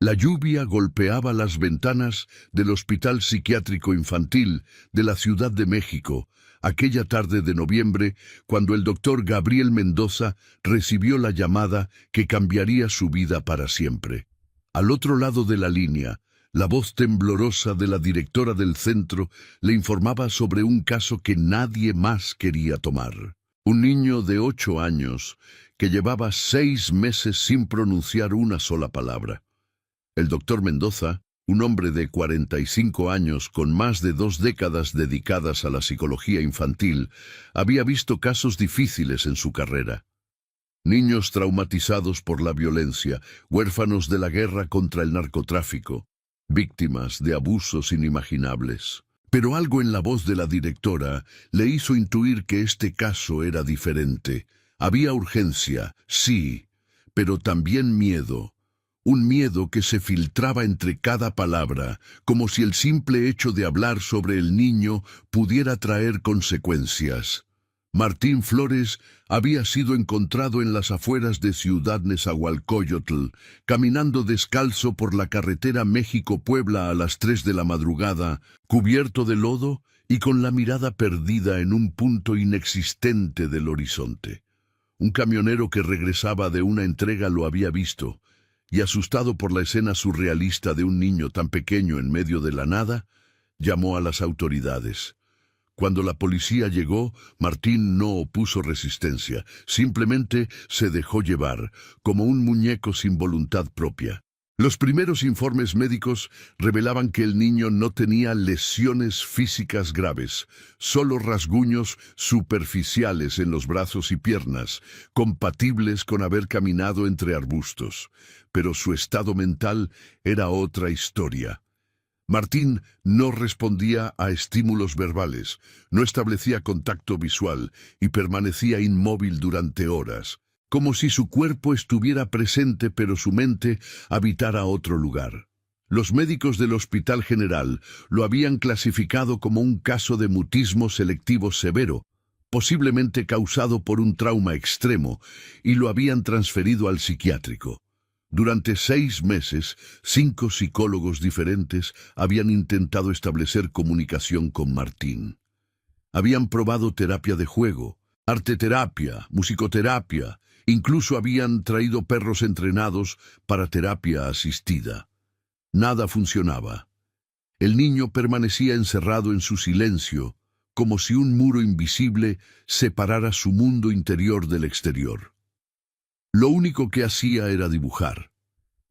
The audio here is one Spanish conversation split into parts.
La lluvia golpeaba las ventanas del Hospital Psiquiátrico Infantil de la Ciudad de México, aquella tarde de noviembre, cuando el doctor Gabriel Mendoza recibió la llamada que cambiaría su vida para siempre. Al otro lado de la línea, la voz temblorosa de la directora del centro le informaba sobre un caso que nadie más quería tomar. Un niño de 8 años que llevaba 6 meses sin pronunciar una sola palabra. El doctor Mendoza, un hombre de 45 años con más de 2 décadas dedicadas a la psicología infantil, había visto casos difíciles en su carrera. Niños traumatizados por la violencia, huérfanos de la guerra contra el narcotráfico, víctimas de abusos inimaginables. Pero algo en la voz de la directora le hizo intuir que este caso era diferente. Había urgencia, sí, pero también miedo. Un miedo que se filtraba entre cada palabra, como si el simple hecho de hablar sobre el niño pudiera traer consecuencias. Martín Flores había sido encontrado en las afueras de Ciudad Nezahualcóyotl, caminando descalzo por la carretera México-Puebla a las 3 de la madrugada, cubierto de lodo y con la mirada perdida en un punto inexistente del horizonte. Un camionero que regresaba de una entrega lo había visto, y asustado por la escena surrealista de un niño tan pequeño en medio de la nada, llamó a las autoridades. Cuando la policía llegó, Martín no opuso resistencia, simplemente se dejó llevar, como un muñeco sin voluntad propia. Los primeros informes médicos revelaban que el niño no tenía lesiones físicas graves, solo rasguños superficiales en los brazos y piernas, compatibles con haber caminado entre arbustos. Pero su estado mental era otra historia. Martín no respondía a estímulos verbales, no establecía contacto visual y permanecía inmóvil durante horas, como si su cuerpo estuviera presente pero su mente habitara otro lugar. Los médicos del Hospital General lo habían clasificado como un caso de mutismo selectivo severo, posiblemente causado por un trauma extremo, y lo habían transferido al psiquiátrico. Durante 6 meses, 5 psicólogos diferentes habían intentado establecer comunicación con Martín. Habían probado terapia de juego, arteterapia, musicoterapia, incluso habían traído perros entrenados para terapia asistida. Nada funcionaba. El niño permanecía encerrado en su silencio, como si un muro invisible separara su mundo interior del exterior. Lo único que hacía era dibujar.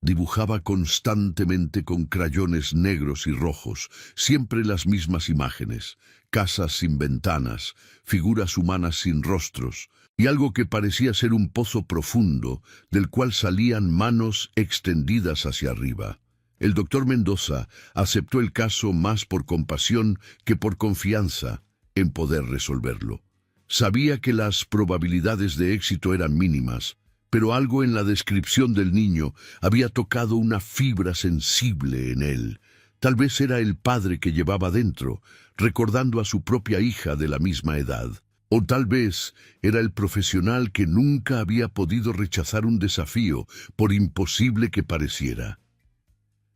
Dibujaba constantemente con crayones negros y rojos, siempre las mismas imágenes, casas sin ventanas, figuras humanas sin rostros, y algo que parecía ser un pozo profundo, del cual salían manos extendidas hacia arriba. El doctor Mendoza aceptó el caso más por compasión que por confianza en poder resolverlo. Sabía que las probabilidades de éxito eran mínimas, pero algo en la descripción del niño había tocado una fibra sensible en él. Tal vez era el padre que llevaba dentro, recordando a su propia hija de la misma edad. O tal vez era el profesional que nunca había podido rechazar un desafío, por imposible que pareciera.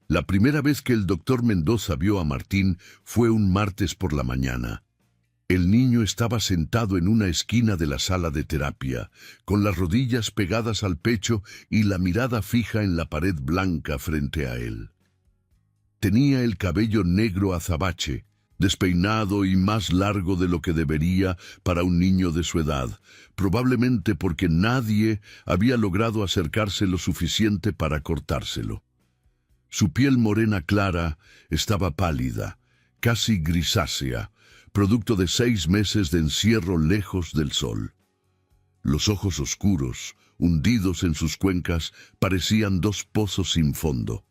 La primera vez que el doctor Mendoza vio a Martín fue un martes por la mañana. El niño estaba sentado en una esquina de la sala de terapia, con las rodillas pegadas al pecho y la mirada fija en la pared blanca frente a él. Tenía el cabello negro azabache, despeinado y más largo de lo que debería para un niño de su edad, probablemente porque nadie había logrado acercarse lo suficiente para cortárselo. Su piel morena clara estaba pálida, casi grisácea, producto de 6 meses de encierro lejos del sol. Los ojos oscuros, hundidos en sus cuencas, parecían 2 pozos sin fondo.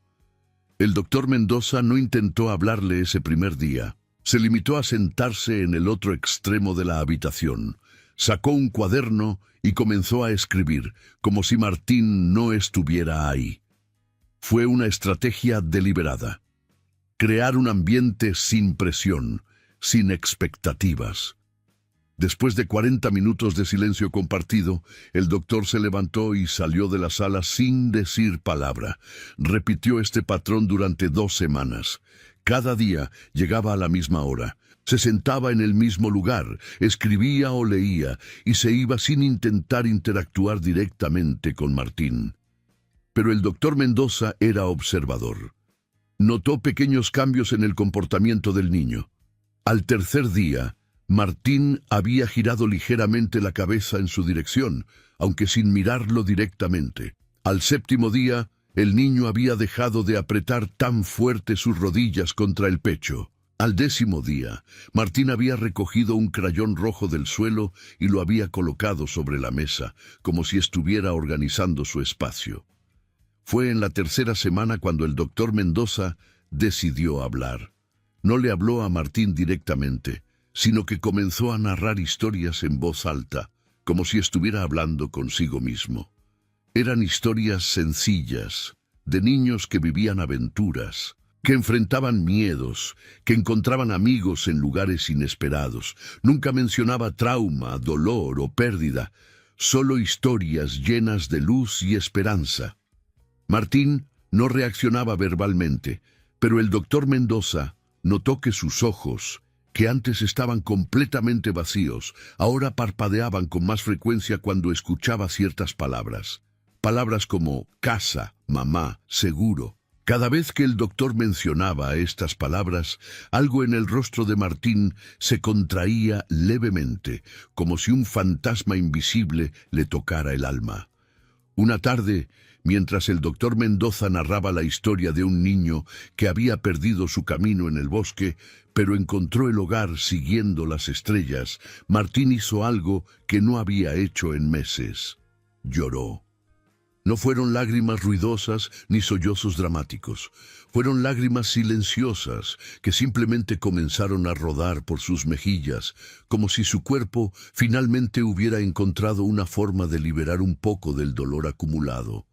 El doctor Mendoza no intentó hablarle ese primer día. Se limitó a sentarse en el otro extremo de la habitación. Sacó un cuaderno y comenzó a escribir, como si Martín no estuviera ahí. Fue una estrategia deliberada. Crear un ambiente sin presión, sin expectativas. Después de 40 minutos de silencio compartido, el doctor se levantó y salió de la sala sin decir palabra. Repitió este patrón durante 2 semanas. Cada día llegaba a la misma hora. Se sentaba en el mismo lugar, escribía o leía y se iba sin intentar interactuar directamente con Martín. Pero el doctor Mendoza era observador. Notó pequeños cambios en el comportamiento del niño. Al tercer día, Martín había girado ligeramente la cabeza en su dirección, aunque sin mirarlo directamente. Al séptimo día, el niño había dejado de apretar tan fuerte sus rodillas contra el pecho. Al 10º día, Martín había recogido un crayón rojo del suelo y lo había colocado sobre la mesa, como si estuviera organizando su espacio. Fue en la tercera semana cuando el doctor Mendoza decidió hablar. No le habló a Martín directamente, sino que comenzó a narrar historias en voz alta, como si estuviera hablando consigo mismo. Eran historias sencillas, de niños que vivían aventuras, que enfrentaban miedos, que encontraban amigos en lugares inesperados. Nunca mencionaba trauma, dolor o pérdida, solo historias llenas de luz y esperanza. Martín no reaccionaba verbalmente, pero el doctor Mendoza notó que sus ojos, que antes estaban completamente vacíos, ahora parpadeaban con más frecuencia cuando escuchaba ciertas palabras. Palabras como casa, mamá, seguro. Cada vez que el doctor mencionaba estas palabras, algo en el rostro de Martín se contraía levemente, como si un fantasma invisible le tocara el alma. Una tarde, mientras el doctor Mendoza narraba la historia de un niño que había perdido su camino en el bosque, pero encontró el hogar siguiendo las estrellas, Martín hizo algo que no había hecho en meses. Lloró. No fueron lágrimas ruidosas ni sollozos dramáticos. Fueron lágrimas silenciosas que simplemente comenzaron a rodar por sus mejillas, como si su cuerpo finalmente hubiera encontrado una forma de liberar un poco del dolor acumulado.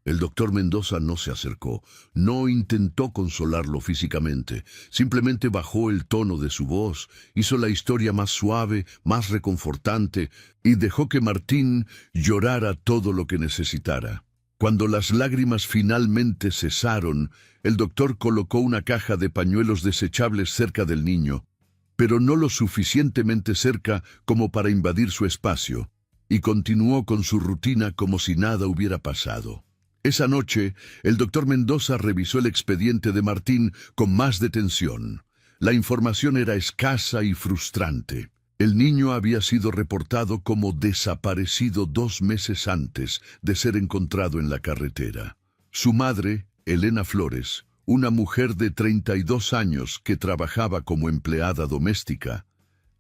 El doctor Mendoza no se acercó, no intentó consolarlo físicamente, simplemente bajó el tono de su voz, hizo la historia más suave, más reconfortante, y dejó que Martín llorara todo lo que necesitara. Cuando las lágrimas finalmente cesaron, el doctor colocó una caja de pañuelos desechables cerca del niño, pero no lo suficientemente cerca como para invadir su espacio, y continuó con su rutina como si nada hubiera pasado. Esa noche, el doctor Mendoza revisó el expediente de Martín con más detención. La información era escasa y frustrante. El niño había sido reportado como desaparecido 2 meses antes de ser encontrado en la carretera. Su madre, Elena Flores, una mujer de 32 años que trabajaba como empleada doméstica,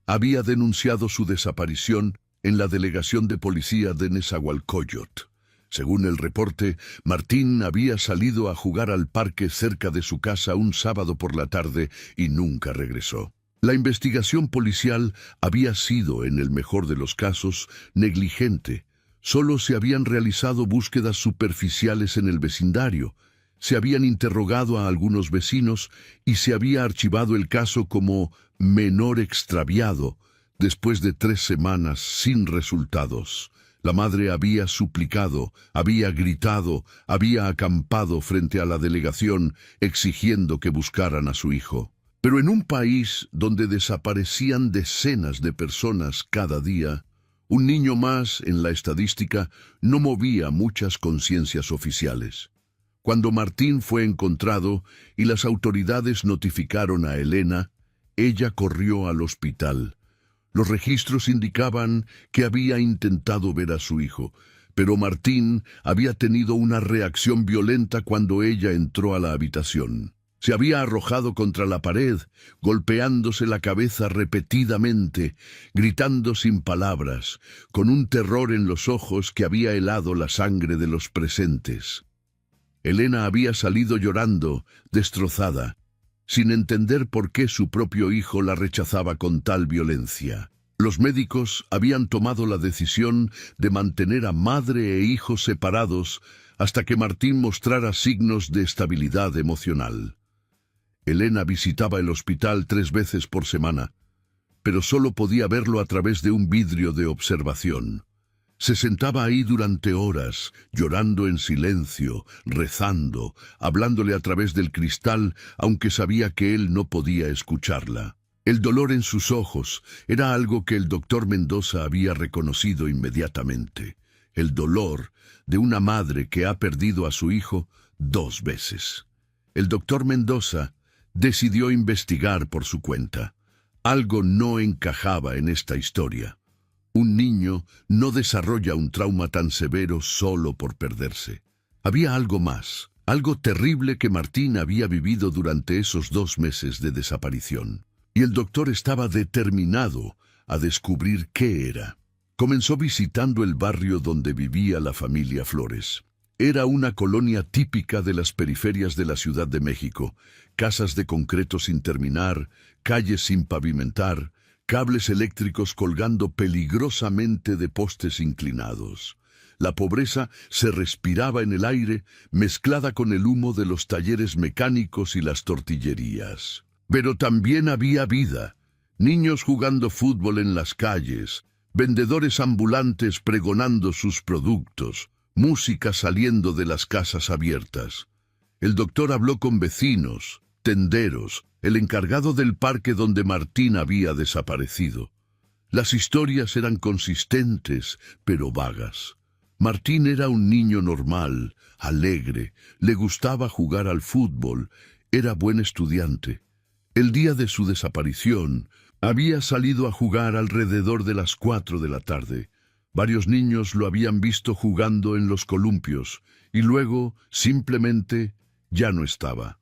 había denunciado su desaparición en la delegación de policía de Nezahualcóyotl. Según el reporte, Martín había salido a jugar al parque cerca de su casa un sábado por la tarde y nunca regresó. La investigación policial había sido, en el mejor de los casos, negligente. Solo se habían realizado búsquedas superficiales en el vecindario, se habían interrogado a algunos vecinos y se había archivado el caso como menor extraviado, después de 3 semanas sin resultados. La madre había suplicado, había gritado, había acampado frente a la delegación exigiendo que buscaran a su hijo. Pero en un país donde desaparecían decenas de personas cada día, un niño más en la estadística no movía muchas conciencias oficiales. Cuando Martín fue encontrado y las autoridades notificaron a Elena, ella corrió al hospital. Los registros indicaban que había intentado ver a su hijo, pero Martín había tenido una reacción violenta cuando ella entró a la habitación. Se había arrojado contra la pared, golpeándose la cabeza repetidamente, gritando sin palabras, con un terror en los ojos que había helado la sangre de los presentes. Elena había salido llorando, destrozada, sin entender por qué su propio hijo la rechazaba con tal violencia. Los médicos habían tomado la decisión de mantener a madre e hijo separados hasta que Martín mostrara signos de estabilidad emocional. Elena visitaba el hospital 3 veces por semana, pero solo podía verlo a través de un vidrio de observación. Se sentaba ahí durante horas, llorando en silencio, rezando, hablándole a través del cristal, aunque sabía que él no podía escucharla. El dolor en sus ojos era algo que el doctor Mendoza había reconocido inmediatamente. El dolor de una madre que ha perdido a su hijo 2 veces. El doctor Mendoza decidió investigar por su cuenta. Algo no encajaba en esta historia. Un niño no desarrolla un trauma tan severo solo por perderse. Había algo más, algo terrible que Martín había vivido durante esos 2 meses de desaparición. Y el doctor estaba determinado a descubrir qué era. Comenzó visitando el barrio donde vivía la familia Flores. Era una colonia típica de las periferias de la Ciudad de México, casas de concreto sin terminar, calles sin pavimentar, cables eléctricos colgando peligrosamente de postes inclinados. La pobreza se respiraba en el aire, mezclada con el humo de los talleres mecánicos y las tortillerías. Pero también había vida, niños jugando fútbol en las calles, vendedores ambulantes pregonando sus productos, música saliendo de las casas abiertas. El doctor habló con vecinos, tenderos, el encargado del parque donde Martín había desaparecido. Las historias eran consistentes, pero vagas. Martín era un niño normal, alegre, le gustaba jugar al fútbol, era buen estudiante. El día de su desaparición, había salido a jugar alrededor de las 4 de la tarde. Varios niños lo habían visto jugando en los columpios, y luego, simplemente, ya no estaba.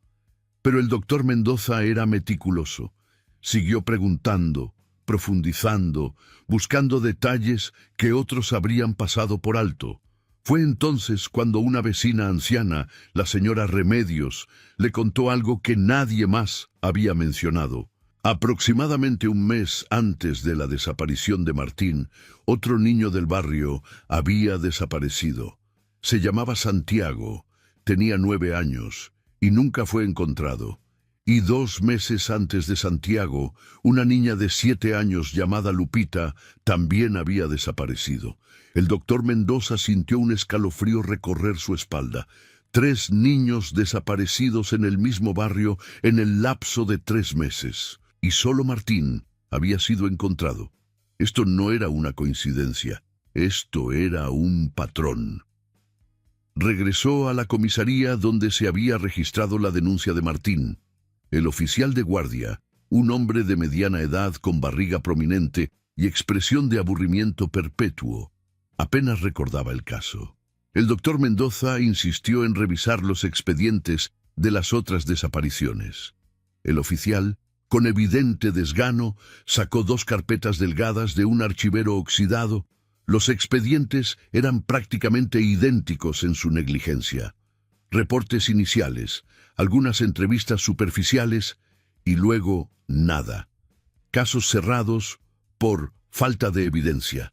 Pero el doctor Mendoza era meticuloso. Siguió preguntando, profundizando, buscando detalles que otros habrían pasado por alto. Fue entonces cuando una vecina anciana, la señora Remedios, le contó algo que nadie más había mencionado. Aproximadamente un mes antes de la desaparición de Martín, otro niño del barrio había desaparecido. Se llamaba Santiago, tenía 9 años y nunca fue encontrado. Y 2 meses antes de Santiago, una niña de 7 años llamada Lupita también había desaparecido. El doctor Mendoza sintió un escalofrío recorrer su espalda. 3 niños desaparecidos en el mismo barrio en el lapso de 3 meses. Y solo Martín había sido encontrado. Esto no era una coincidencia, esto era un patrón. Regresó a la comisaría donde se había registrado la denuncia de Martín. El oficial de guardia, un hombre de mediana edad con barriga prominente y expresión de aburrimiento perpetuo, apenas recordaba el caso. El doctor Mendoza insistió en revisar los expedientes de las otras desapariciones. El oficial, con evidente desgano, sacó 2 carpetas delgadas de un archivero oxidado. Los expedientes eran prácticamente idénticos en su negligencia. Reportes iniciales, algunas entrevistas superficiales y luego nada. Casos cerrados por falta de evidencia.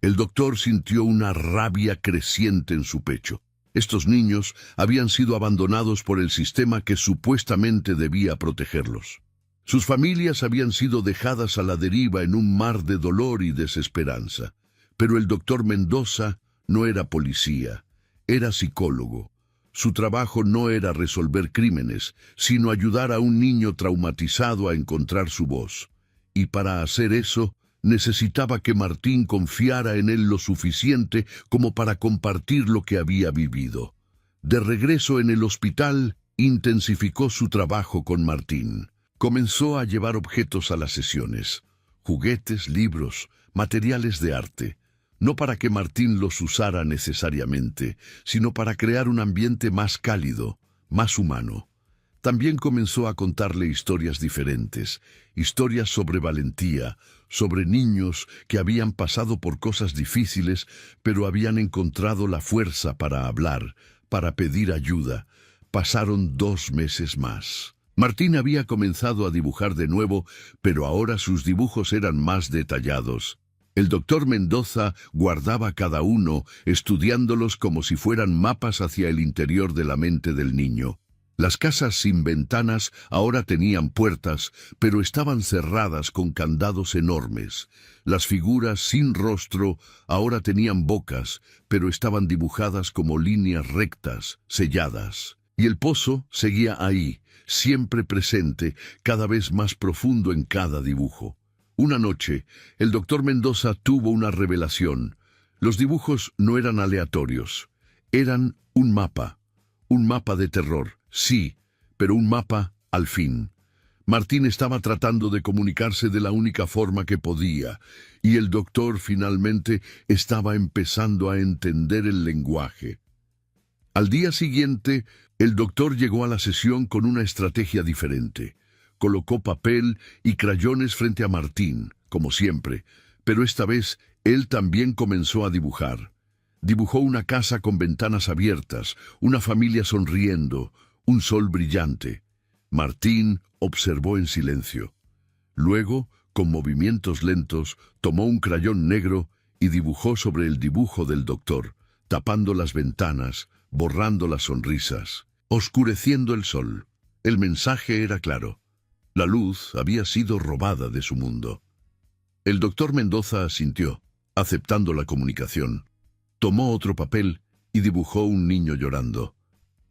El doctor sintió una rabia creciente en su pecho. Estos niños habían sido abandonados por el sistema que supuestamente debía protegerlos. Sus familias habían sido dejadas a la deriva en un mar de dolor y desesperanza. Pero el doctor Mendoza no era policía, era psicólogo. Su trabajo no era resolver crímenes, sino ayudar a un niño traumatizado a encontrar su voz. Y para hacer eso, necesitaba que Martín confiara en él lo suficiente como para compartir lo que había vivido. De regreso en el hospital, intensificó su trabajo con Martín. Comenzó a llevar objetos a las sesiones, juguetes, libros, materiales de arte, no para que Martín los usara necesariamente, sino para crear un ambiente más cálido, más humano. También comenzó a contarle historias diferentes, historias sobre valentía, sobre niños que habían pasado por cosas difíciles, pero habían encontrado la fuerza para hablar, para pedir ayuda. Pasaron 2 meses más. Martín había comenzado a dibujar de nuevo, pero ahora sus dibujos eran más detallados. El doctor Mendoza guardaba cada uno, estudiándolos como si fueran mapas hacia el interior de la mente del niño. Las casas sin ventanas ahora tenían puertas, pero estaban cerradas con candados enormes. Las figuras sin rostro ahora tenían bocas, pero estaban dibujadas como líneas rectas, selladas. Y el pozo seguía ahí, siempre presente, cada vez más profundo en cada dibujo. Una noche, el doctor Mendoza tuvo una revelación. Los dibujos no eran aleatorios, eran un mapa de terror. Sí, pero un mapa al fin. Martín estaba tratando de comunicarse de la única forma que podía, y el doctor finalmente estaba empezando a entender el lenguaje. Al día siguiente, el doctor llegó a la sesión con una estrategia diferente. Colocó papel y crayones frente a Martín, como siempre, pero esta vez él también comenzó a dibujar. Dibujó una casa con ventanas abiertas, una familia sonriendo, un sol brillante. Martín observó en silencio. Luego, con movimientos lentos, tomó un crayón negro y dibujó sobre el dibujo del doctor, tapando las ventanas, borrando las sonrisas, oscureciendo el sol. El mensaje era claro. La luz había sido robada de su mundo. El doctor Mendoza asintió, aceptando la comunicación. Tomó otro papel y dibujó un niño llorando.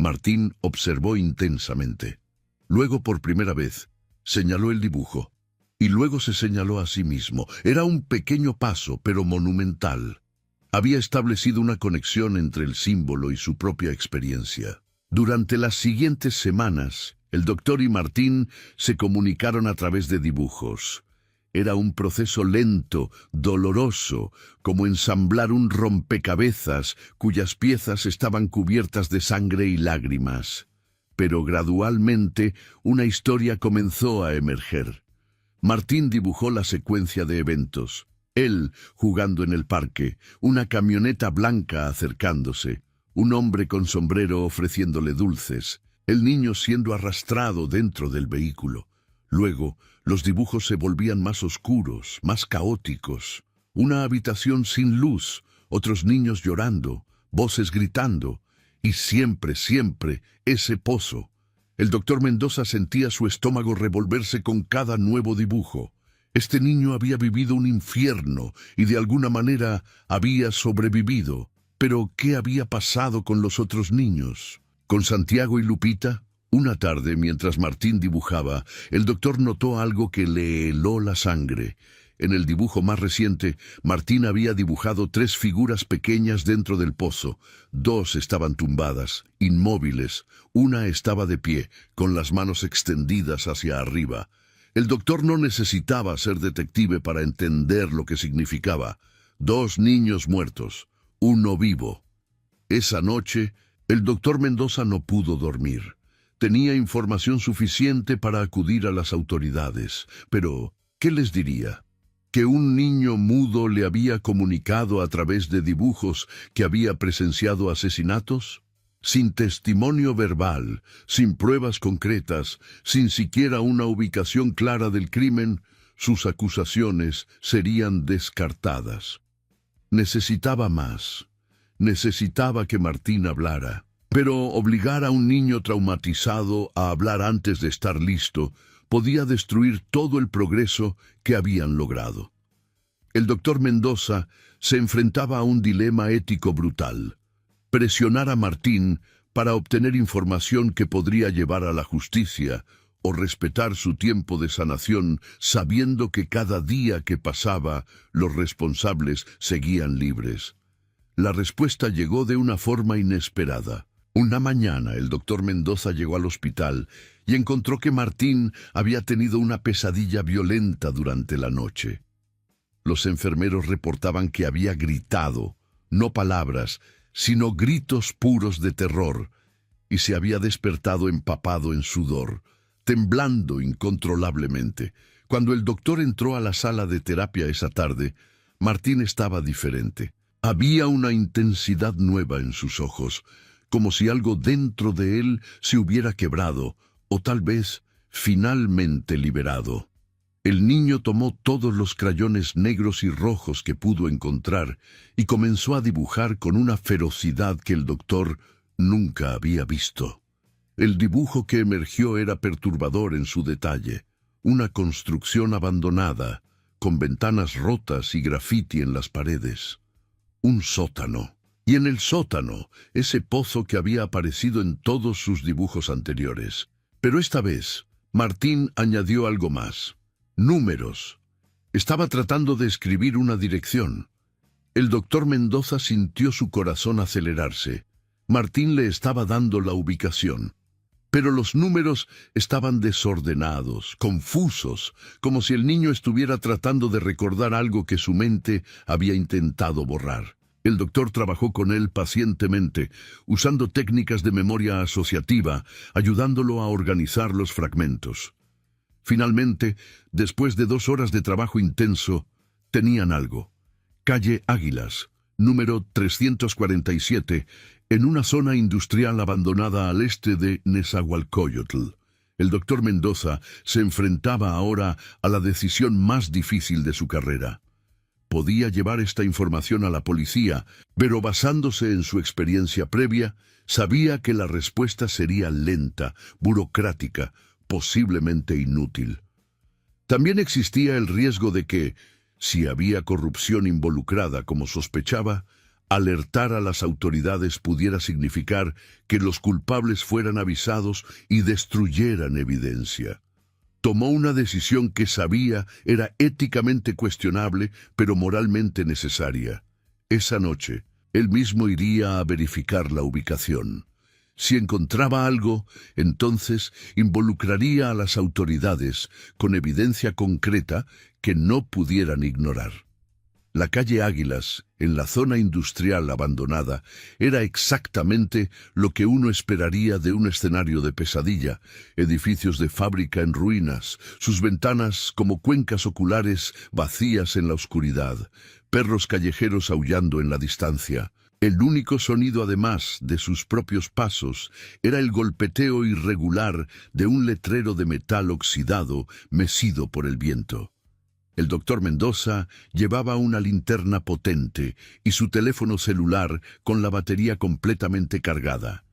Martín observó intensamente. Luego, por primera vez, señaló el dibujo. Y luego se señaló a sí mismo. Era un pequeño paso, pero monumental. Había establecido una conexión entre el símbolo y su propia experiencia. Durante las siguientes semanas, el doctor y Martín se comunicaron a través de dibujos. Era un proceso lento, doloroso, como ensamblar un rompecabezas cuyas piezas estaban cubiertas de sangre y lágrimas. Pero gradualmente una historia comenzó a emerger. Martín dibujó la secuencia de eventos. Él jugando en el parque, una camioneta blanca acercándose, un hombre con sombrero ofreciéndole dulces, el niño siendo arrastrado dentro del vehículo. Luego, los dibujos se volvían más oscuros, más caóticos. Una habitación sin luz, otros niños llorando, voces gritando, y siempre, siempre, ese pozo. El doctor Mendoza sentía su estómago revolverse con cada nuevo dibujo. Este niño había vivido un infierno y de alguna manera había sobrevivido. Pero, ¿qué había pasado con los otros niños? ¿Con Santiago y Lupita? Una tarde, mientras Martín dibujaba, el doctor notó algo que le heló la sangre. En el dibujo más reciente, Martín había dibujado 3 figuras pequeñas dentro del pozo. 2 estaban tumbadas, inmóviles. Una estaba de pie, con las manos extendidas hacia arriba. El doctor no necesitaba ser detective para entender lo que significaba. 2 niños muertos, uno vivo. Esa noche, el doctor Mendoza no pudo dormir. Tenía información suficiente para acudir a las autoridades, pero ¿qué les diría? ¿Que un niño mudo le había comunicado a través de dibujos que había presenciado asesinatos? Sin testimonio verbal, sin pruebas concretas, sin siquiera una ubicación clara del crimen, sus acusaciones serían descartadas. Necesitaba más. Necesitaba que Martín hablara. Pero obligar a un niño traumatizado a hablar antes de estar listo podía destruir todo el progreso que habían logrado. El doctor Mendoza se enfrentaba a un dilema ético brutal: presionar a Martín para obtener información que podría llevar a la justicia o respetar su tiempo de sanación sabiendo que cada día que pasaba los responsables seguían libres. La respuesta llegó de una forma inesperada. Una mañana el doctor Mendoza llegó al hospital y encontró que Martín había tenido una pesadilla violenta durante la noche. Los enfermeros reportaban que había gritado, no palabras, sino gritos puros de terror, y se había despertado empapado en sudor, temblando incontrolablemente. Cuando el doctor entró a la sala de terapia esa tarde, Martín estaba diferente. Había una intensidad nueva en sus ojos, como si algo dentro de él se hubiera quebrado, o tal vez finalmente liberado. El niño tomó todos los crayones negros y rojos que pudo encontrar y comenzó a dibujar con una ferocidad que el doctor nunca había visto. El dibujo que emergió era perturbador en su detalle. Una construcción abandonada, con ventanas rotas y grafiti en las paredes. Un sótano. Y en el sótano, ese pozo que había aparecido en todos sus dibujos anteriores. Pero esta vez, Martín añadió algo más. Números. Estaba tratando de escribir una dirección. El doctor Mendoza sintió su corazón acelerarse. Martín le estaba dando la ubicación. Pero los números estaban desordenados, confusos, como si el niño estuviera tratando de recordar algo que su mente había intentado borrar. El doctor trabajó con él pacientemente, usando técnicas de memoria asociativa, ayudándolo a organizar los fragmentos. Finalmente, después de 2 horas de trabajo intenso, tenían algo. Calle Águilas, número 347, en una zona industrial abandonada al este de Nezahualcóyotl. El doctor Mendoza se enfrentaba ahora a la decisión más difícil de su carrera. Podía llevar esta información a la policía, pero basándose en su experiencia previa, sabía que la respuesta sería lenta, burocrática, posiblemente inútil. También existía el riesgo de que, si había corrupción involucrada como sospechaba, alertar a las autoridades pudiera significar que los culpables fueran avisados y destruyeran evidencia. Tomó una decisión que sabía era éticamente cuestionable, pero moralmente necesaria. Esa noche, él mismo iría a verificar la ubicación. Si encontraba algo, entonces involucraría a las autoridades con evidencia concreta que no pudieran ignorar. La calle Águilas, en la zona industrial abandonada, era exactamente lo que uno esperaría de un escenario de pesadilla: edificios de fábrica en ruinas, sus ventanas como cuencas oculares vacías en la oscuridad, perros callejeros aullando en la distancia. El único sonido, además de sus propios pasos, era el golpeteo irregular de un letrero de metal oxidado mecido por el viento. El doctor Mendoza llevaba una linterna potente y su teléfono celular con la batería completamente cargada.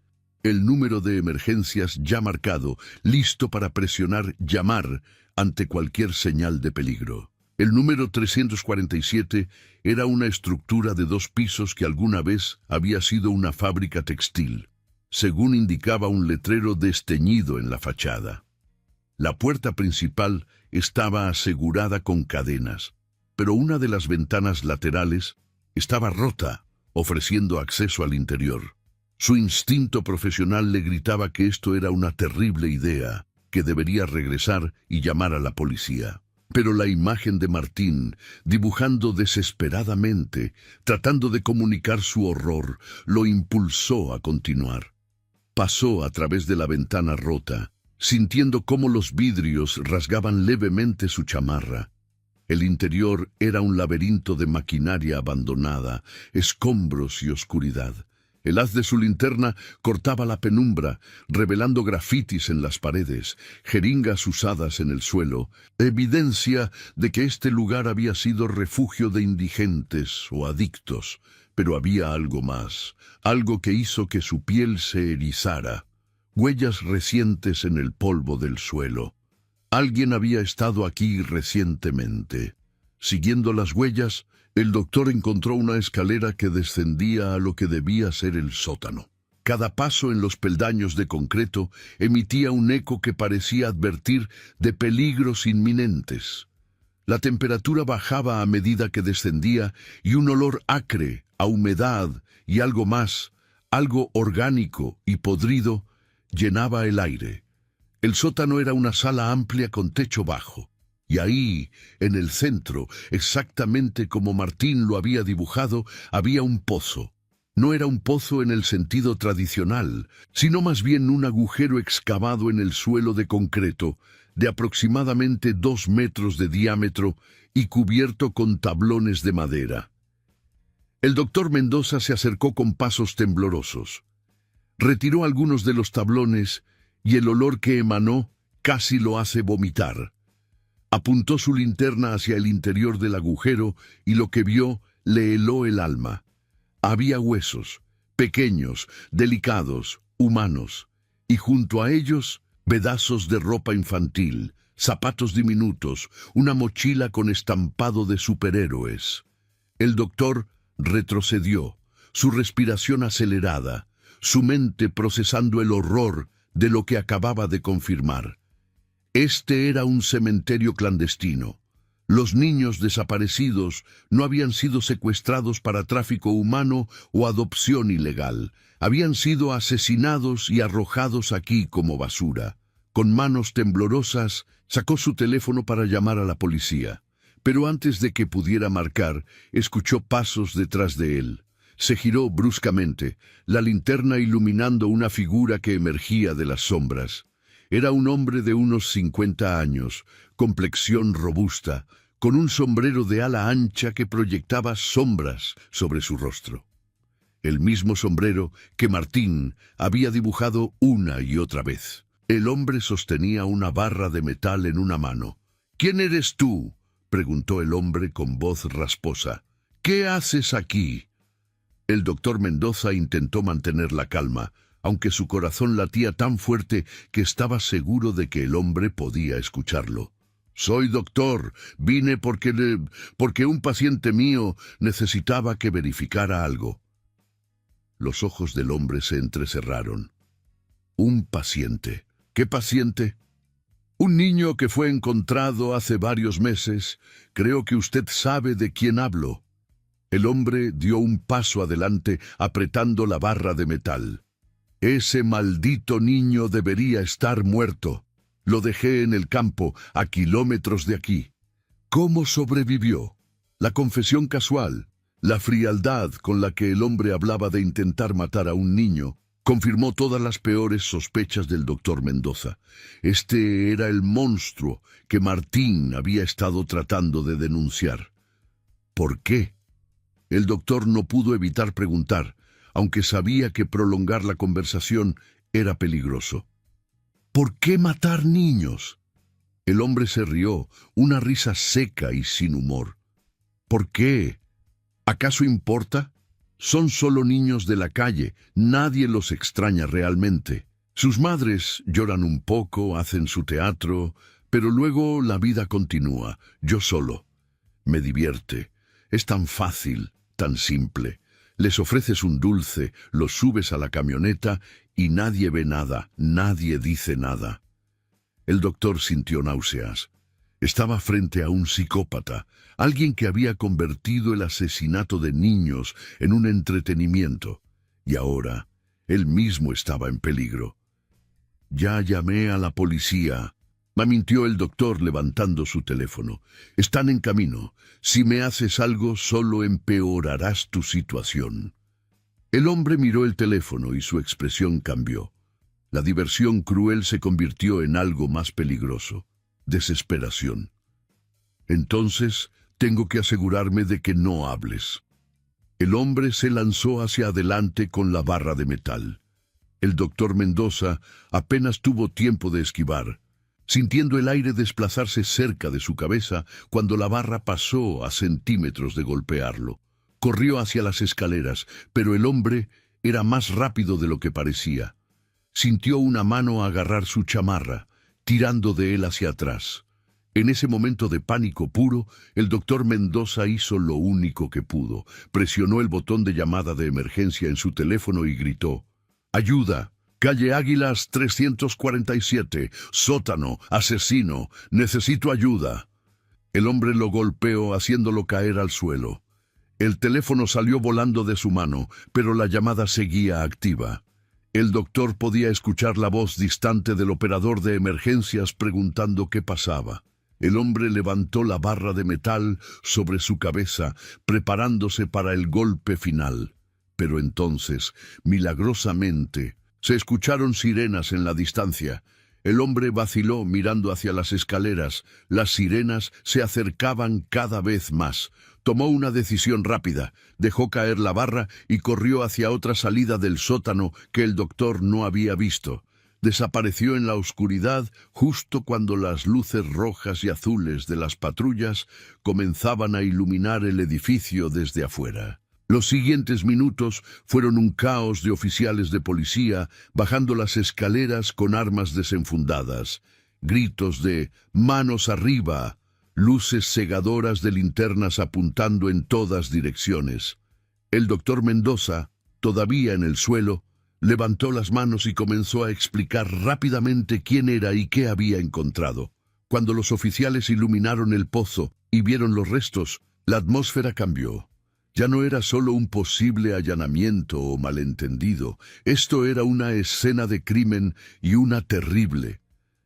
El número de emergencias ya marcado, listo para presionar llamar ante cualquier señal de peligro. El número 347 era una estructura de 2 pisos que alguna vez había sido una fábrica textil, según indicaba un letrero desteñido en la fachada. La puerta principal estaba asegurada con cadenas, pero una de las ventanas laterales estaba rota, ofreciendo acceso al interior. Su instinto profesional le gritaba que esto era una terrible idea, que debería regresar y llamar a la policía. Pero la imagen de Martín, dibujando desesperadamente, tratando de comunicar su horror, lo impulsó a continuar. Pasó a través de la ventana rota, sintiendo cómo los vidrios rasgaban levemente su chamarra. El interior era un laberinto de maquinaria abandonada, escombros y oscuridad. El haz de su linterna cortaba la penumbra, revelando grafitis en las paredes, jeringas usadas en el suelo, evidencia de que este lugar había sido refugio de indigentes o adictos. Pero había algo más, algo que hizo que su piel se erizara. Huellas recientes en el polvo del suelo. Alguien había estado aquí recientemente. Siguiendo las huellas, el doctor encontró una escalera que descendía a lo que debía ser el sótano. Cada paso en los peldaños de concreto emitía un eco que parecía advertir de peligros inminentes. La temperatura bajaba a medida que descendía y un olor acre, a humedad y algo más, algo orgánico y podrido, llenaba el aire. El sótano era una sala amplia con techo bajo. Y ahí, en el centro, exactamente como Martín lo había dibujado, había un pozo. No era un pozo en el sentido tradicional, sino más bien un agujero excavado en el suelo de concreto, de aproximadamente 2 metros de diámetro y cubierto con tablones de madera. El doctor Mendoza se acercó con pasos temblorosos. Retiró algunos de los tablones y el olor que emanó casi lo hace vomitar. Apuntó su linterna hacia el interior del agujero y lo que vio le heló el alma. Había huesos, pequeños, delicados, humanos. y junto a ellos pedazos de ropa infantil, zapatos diminutos, una mochila con estampado de superhéroes. El doctor retrocedió, su respiración acelerada, su mente procesando el horror de lo que acababa de confirmar. Este era un cementerio clandestino. Los niños desaparecidos no habían sido secuestrados para tráfico humano o adopción ilegal. Habían sido asesinados y arrojados aquí como basura. Con manos temblorosas, sacó su teléfono para llamar a la policía. Pero antes de que pudiera marcar, escuchó pasos detrás de él. Se giró bruscamente, la linterna iluminando una figura que emergía de las sombras. Era un hombre de unos 50 años, complexión robusta, con un sombrero de ala ancha que proyectaba sombras sobre su rostro. El mismo sombrero que Martín había dibujado una y otra vez. El hombre sostenía una barra de metal en una mano. «¿Quién eres tú?», preguntó el hombre con voz rasposa. «¿Qué haces aquí?». El doctor Mendoza intentó mantener la calma, aunque su corazón latía tan fuerte que estaba seguro de que el hombre podía escucharlo. «Soy doctor. Vine porque un paciente mío necesitaba que verificara algo». Los ojos del hombre se entrecerraron. «¿Un paciente? ¿Qué paciente?». «Un niño que fue encontrado hace varios meses. Creo que usted sabe de quién hablo». El hombre dio un paso adelante apretando la barra de metal. «Ese maldito niño debería estar muerto. Lo dejé en el campo, a kilómetros de aquí. ¿Cómo sobrevivió?». La confesión casual, la frialdad con la que el hombre hablaba de intentar matar a un niño, confirmó todas las peores sospechas del doctor Mendoza. Este era el monstruo que Martín había estado tratando de denunciar. ¿Por qué? El doctor no pudo evitar preguntar, aunque sabía que prolongar la conversación era peligroso. ¿Por qué matar niños? El hombre se rió, una risa seca y sin humor. ¿Por qué? ¿Acaso importa? Son solo niños de la calle, nadie los extraña realmente. Sus madres lloran un poco, hacen su teatro, pero luego la vida continúa, yo solo. Me divierte, es tan fácil, tan simple. Les ofreces un dulce, los subes a la camioneta y nadie ve nada, nadie dice nada. El doctor sintió náuseas. Estaba frente a un psicópata, alguien que había convertido el asesinato de niños en un entretenimiento. Y ahora, él mismo estaba en peligro. «Ya llamé a la policía», mintió el doctor levantando su teléfono. «Están en camino. Si me haces algo, solo empeorarás tu situación». El hombre miró el teléfono y su expresión cambió. La diversión cruel se convirtió en algo más peligroso. Desesperación. «Entonces, tengo que asegurarme de que no hables». El hombre se lanzó hacia adelante con la barra de metal. El doctor Mendoza apenas tuvo tiempo de esquivar, sintiendo el aire desplazarse cerca de su cabeza cuando la barra pasó a centímetros de golpearlo. Corrió hacia las escaleras, pero el hombre era más rápido de lo que parecía. Sintió una mano agarrar su chamarra, tirando de él hacia atrás. En ese momento de pánico puro, el doctor Mendoza hizo lo único que pudo. Presionó el botón de llamada de emergencia en su teléfono y gritó: «Ayuda, calle Águilas 347, sótano, asesino, necesito ayuda». El hombre lo golpeó haciéndolo caer al suelo. El teléfono salió volando de su mano, pero la llamada seguía activa. El doctor podía escuchar la voz distante del operador de emergencias preguntando qué pasaba. El hombre levantó la barra de metal sobre su cabeza, preparándose para el golpe final. Pero entonces, milagrosamente, se escucharon sirenas en la distancia. El hombre vaciló mirando hacia las escaleras. Las sirenas se acercaban cada vez más. Tomó una decisión rápida, dejó caer la barra y corrió hacia otra salida del sótano que el doctor no había visto. Desapareció en la oscuridad justo cuando las luces rojas y azules de las patrullas comenzaban a iluminar el edificio desde afuera. Los siguientes minutos fueron un caos de oficiales de policía bajando las escaleras con armas desenfundadas, gritos de «manos arriba», luces cegadoras de linternas apuntando en todas direcciones. El doctor Mendoza, todavía en el suelo, levantó las manos y comenzó a explicar rápidamente quién era y qué había encontrado. Cuando los oficiales iluminaron el pozo y vieron los restos, la atmósfera cambió. Ya no era solo un posible allanamiento o malentendido, esto era una escena de crimen y una terrible.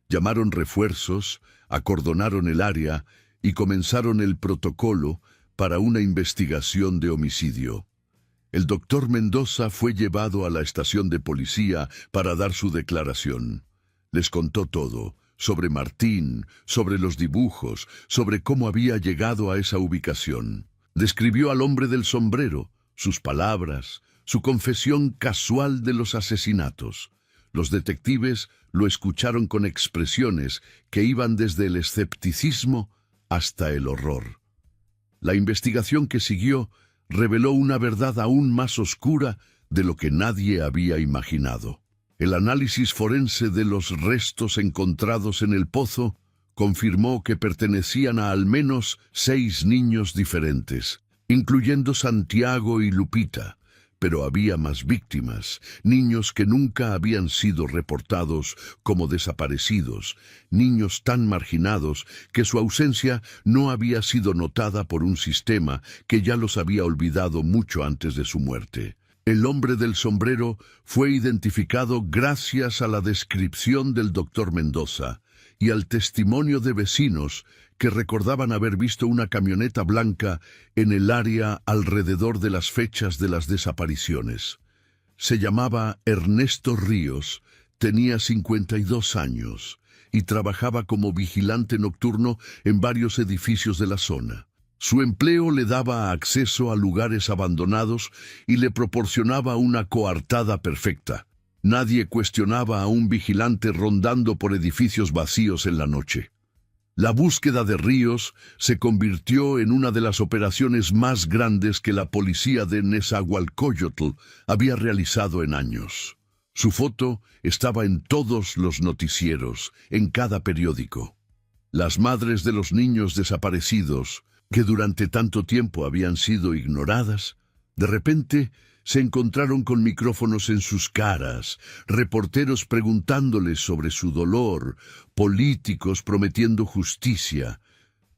Llamaron refuerzos, acordonaron el área y comenzaron el protocolo para una investigación de homicidio. El doctor Mendoza fue llevado a la estación de policía para dar su declaración. Les contó todo, sobre Martín, sobre los dibujos, sobre cómo había llegado a esa ubicación. Describió al hombre del sombrero, sus palabras, su confesión casual de los asesinatos. Los detectives lo escucharon con expresiones que iban desde el escepticismo hasta el horror. La investigación que siguió reveló una verdad aún más oscura de lo que nadie había imaginado. El análisis forense de los restos encontrados en el pozo confirmó que pertenecían a al menos 6 niños diferentes, incluyendo Santiago y Lupita, pero había más víctimas, niños que nunca habían sido reportados como desaparecidos, niños tan marginados que su ausencia no había sido notada por un sistema que ya los había olvidado mucho antes de su muerte. El hombre del sombrero fue identificado gracias a la descripción del doctor Mendoza y al testimonio de vecinos que recordaban haber visto una camioneta blanca en el área alrededor de las fechas de las desapariciones. Se llamaba Ernesto Ríos, tenía 52 años y trabajaba como vigilante nocturno en varios edificios de la zona. Su empleo le daba acceso a lugares abandonados y le proporcionaba una coartada perfecta. Nadie cuestionaba a un vigilante rondando por edificios vacíos en la noche. La búsqueda de Ríos se convirtió en una de las operaciones más grandes que la policía de Nezahualcóyotl había realizado en años. Su foto estaba en todos los noticieros, en cada periódico. Las madres de los niños desaparecidos, que durante tanto tiempo habían sido ignoradas, de repente se encontraron con micrófonos en sus caras, reporteros preguntándoles sobre su dolor, políticos prometiendo justicia.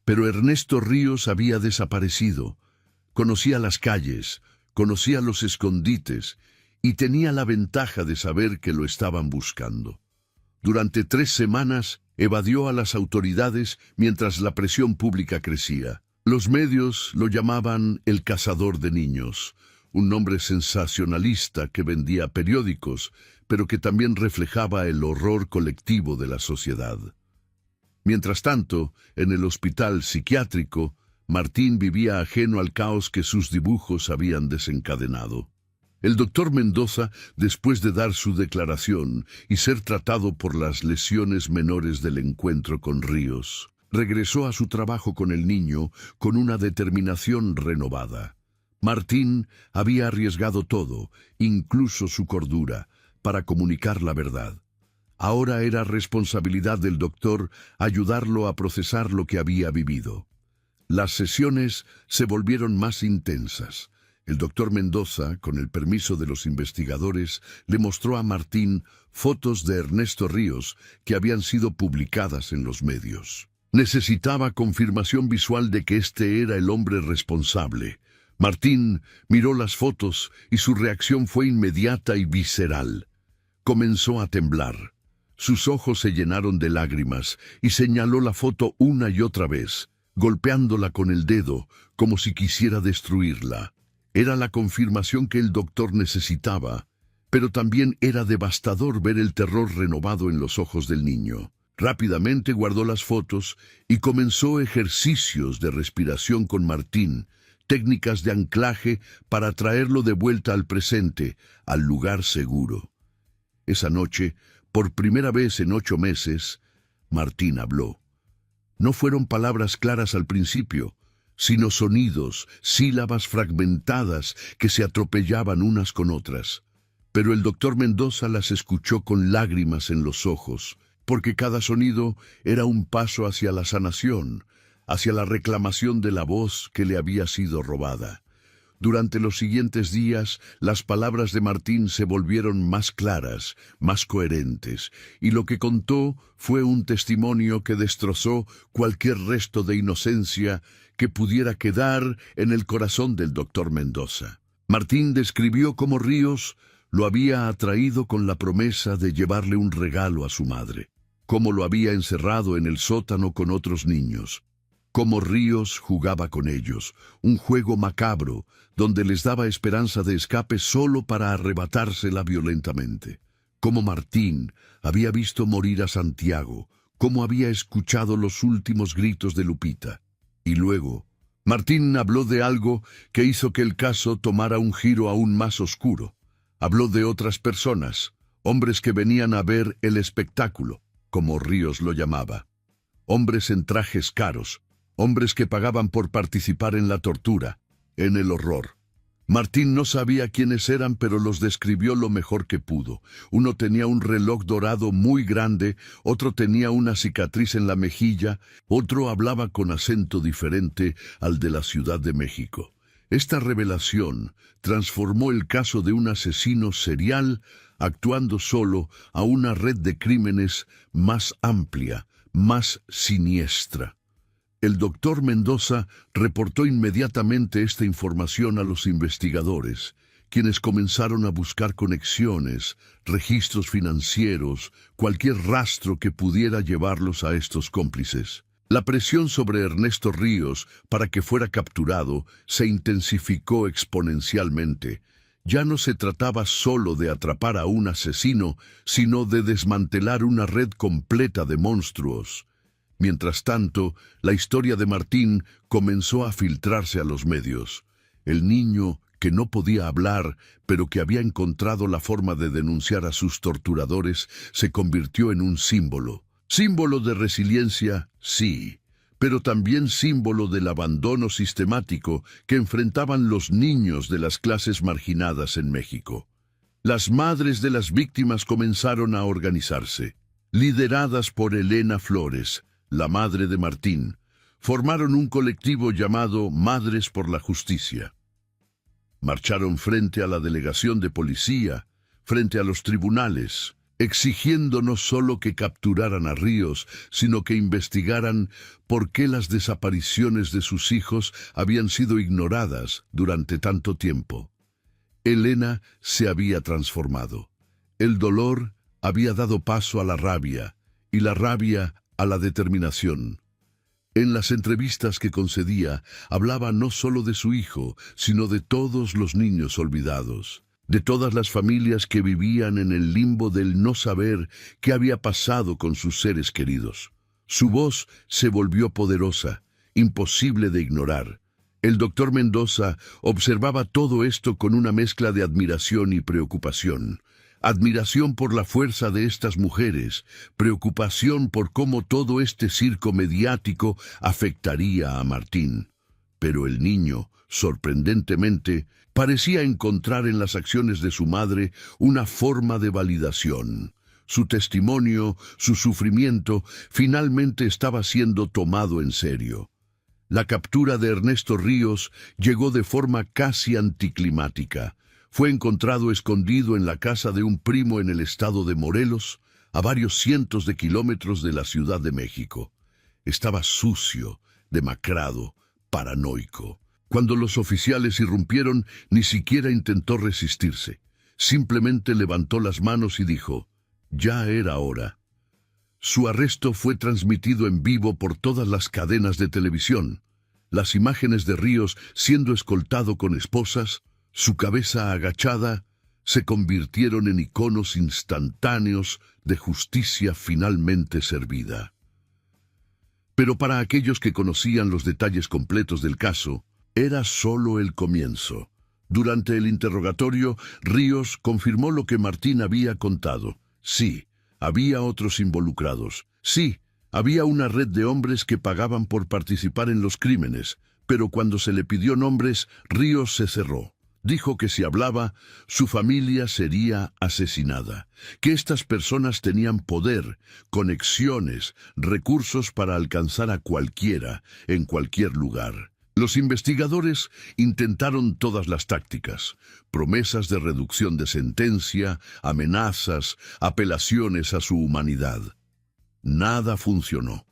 Pero Ernesto Ríos había desaparecido. Conocía las calles, conocía los escondites y tenía la ventaja de saber que lo estaban buscando. Durante 3 semanas evadió a las autoridades mientras la presión pública crecía. Los medios lo llamaban el cazador de niños, un nombre sensacionalista que vendía periódicos, pero que también reflejaba el horror colectivo de la sociedad. Mientras tanto, en el hospital psiquiátrico, Martín vivía ajeno al caos que sus dibujos habían desencadenado. El doctor Mendoza, después de dar su declaración y ser tratado por las lesiones menores del encuentro con Ríos, regresó a su trabajo con el niño con una determinación renovada. Martín había arriesgado todo, incluso su cordura, para comunicar la verdad. Ahora era responsabilidad del doctor ayudarlo a procesar lo que había vivido. Las sesiones se volvieron más intensas. El doctor Mendoza, con el permiso de los investigadores, le mostró a Martín fotos de Ernesto Ríos que habían sido publicadas en los medios. Necesitaba confirmación visual de que este era el hombre responsable. Martín miró las fotos y su reacción fue inmediata y visceral. Comenzó a temblar. Sus ojos se llenaron de lágrimas y señaló la foto una y otra vez, golpeándola con el dedo como si quisiera destruirla. Era la confirmación que el doctor necesitaba, pero también era devastador ver el terror renovado en los ojos del niño. Rápidamente guardó las fotos y comenzó ejercicios de respiración con Martín, técnicas de anclaje para traerlo de vuelta al presente, al lugar seguro. Esa noche, por primera vez en 8 meses, Martín habló. No fueron palabras claras al principio, sino sonidos, sílabas fragmentadas que se atropellaban unas con otras. Pero el doctor Mendoza las escuchó con lágrimas en los ojos, porque cada sonido era un paso hacia la sanación, hacia la reclamación de la voz que le había sido robada. Durante los siguientes días, las palabras de Martín se volvieron más claras, más coherentes, y lo que contó fue un testimonio que destrozó cualquier resto de inocencia que pudiera quedar en el corazón del doctor Mendoza. Martín describió cómo Ríos lo había atraído con la promesa de llevarle un regalo a su madre, cómo lo había encerrado en el sótano con otros niños, cómo Ríos jugaba con ellos, un juego macabro donde les daba esperanza de escape solo para arrebatársela violentamente, cómo Martín había visto morir a Santiago, cómo había escuchado los últimos gritos de Lupita. Y luego, Martín habló de algo que hizo que el caso tomara un giro aún más oscuro. Habló de otras personas, hombres que venían a ver el espectáculo, como Ríos lo llamaba. Hombres en trajes caros, hombres que pagaban por participar en la tortura, en el horror. Martín no sabía quiénes eran, pero los describió lo mejor que pudo. Uno tenía un reloj dorado muy grande, otro tenía una cicatriz en la mejilla, otro hablaba con acento diferente al de la Ciudad de México. Esta revelación transformó el caso de un asesino serial actuando solo a una red de crímenes más amplia, más siniestra. El doctor Mendoza reportó inmediatamente esta información a los investigadores, quienes comenzaron a buscar conexiones, registros financieros, cualquier rastro que pudiera llevarlos a estos cómplices. La presión sobre Ernesto Ríos para que fuera capturado se intensificó exponencialmente. Ya no se trataba solo de atrapar a un asesino, sino de desmantelar una red completa de monstruos. Mientras tanto, la historia de Martín comenzó a filtrarse a los medios. El niño que no podía hablar, pero que había encontrado la forma de denunciar a sus torturadores, se convirtió en un símbolo. Símbolo de resiliencia, sí, pero también símbolo del abandono sistemático que enfrentaban los niños de las clases marginadas en México. Las madres de las víctimas comenzaron a organizarse. Lideradas por Elena Flores, la madre de Martín, formaron un colectivo llamado Madres por la Justicia. Marcharon frente a la delegación de policía, frente a los tribunales, exigiendo no solo que capturaran a Ríos, sino que investigaran por qué las desapariciones de sus hijos habían sido ignoradas durante tanto tiempo. Elena se había transformado. El dolor había dado paso a la rabia, y la rabia a la determinación. En las entrevistas que concedía, hablaba no solo de su hijo, sino de todos los niños olvidados, de todas las familias que vivían en el limbo del no saber qué había pasado con sus seres queridos. Su voz se volvió poderosa, imposible de ignorar. El doctor Mendoza observaba todo esto con una mezcla de admiración y preocupación. Admiración por la fuerza de estas mujeres, preocupación por cómo todo este circo mediático afectaría a Martín. Pero el niño, sorprendentemente, parecía encontrar en las acciones de su madre una forma de validación. Su testimonio, su sufrimiento, finalmente estaba siendo tomado en serio. La captura de Ernesto Ríos llegó de forma casi anticlimática. Fue encontrado escondido en la casa de un primo en el estado de Morelos, a varios cientos de kilómetros de la Ciudad de México. Estaba sucio, demacrado, paranoico. Cuando los oficiales irrumpieron, ni siquiera intentó resistirse. Simplemente levantó las manos y dijo, «Ya era hora». Su arresto fue transmitido en vivo por todas las cadenas de televisión. Las imágenes de Ríos siendo escoltado con esposas, su cabeza agachada, se convirtieron en iconos instantáneos de justicia finalmente servida. Pero para aquellos que conocían los detalles completos del caso, era solo el comienzo. Durante el interrogatorio, Ríos confirmó lo que Martín había contado. Sí, había otros involucrados. Sí, había una red de hombres que pagaban por participar en los crímenes, pero cuando se le pidió nombres, Ríos se cerró. Dijo que si hablaba, su familia sería asesinada, que estas personas tenían poder, conexiones, recursos para alcanzar a cualquiera, en cualquier lugar. Los investigadores intentaron todas las tácticas: promesas de reducción de sentencia, amenazas, apelaciones a su humanidad. Nada funcionó.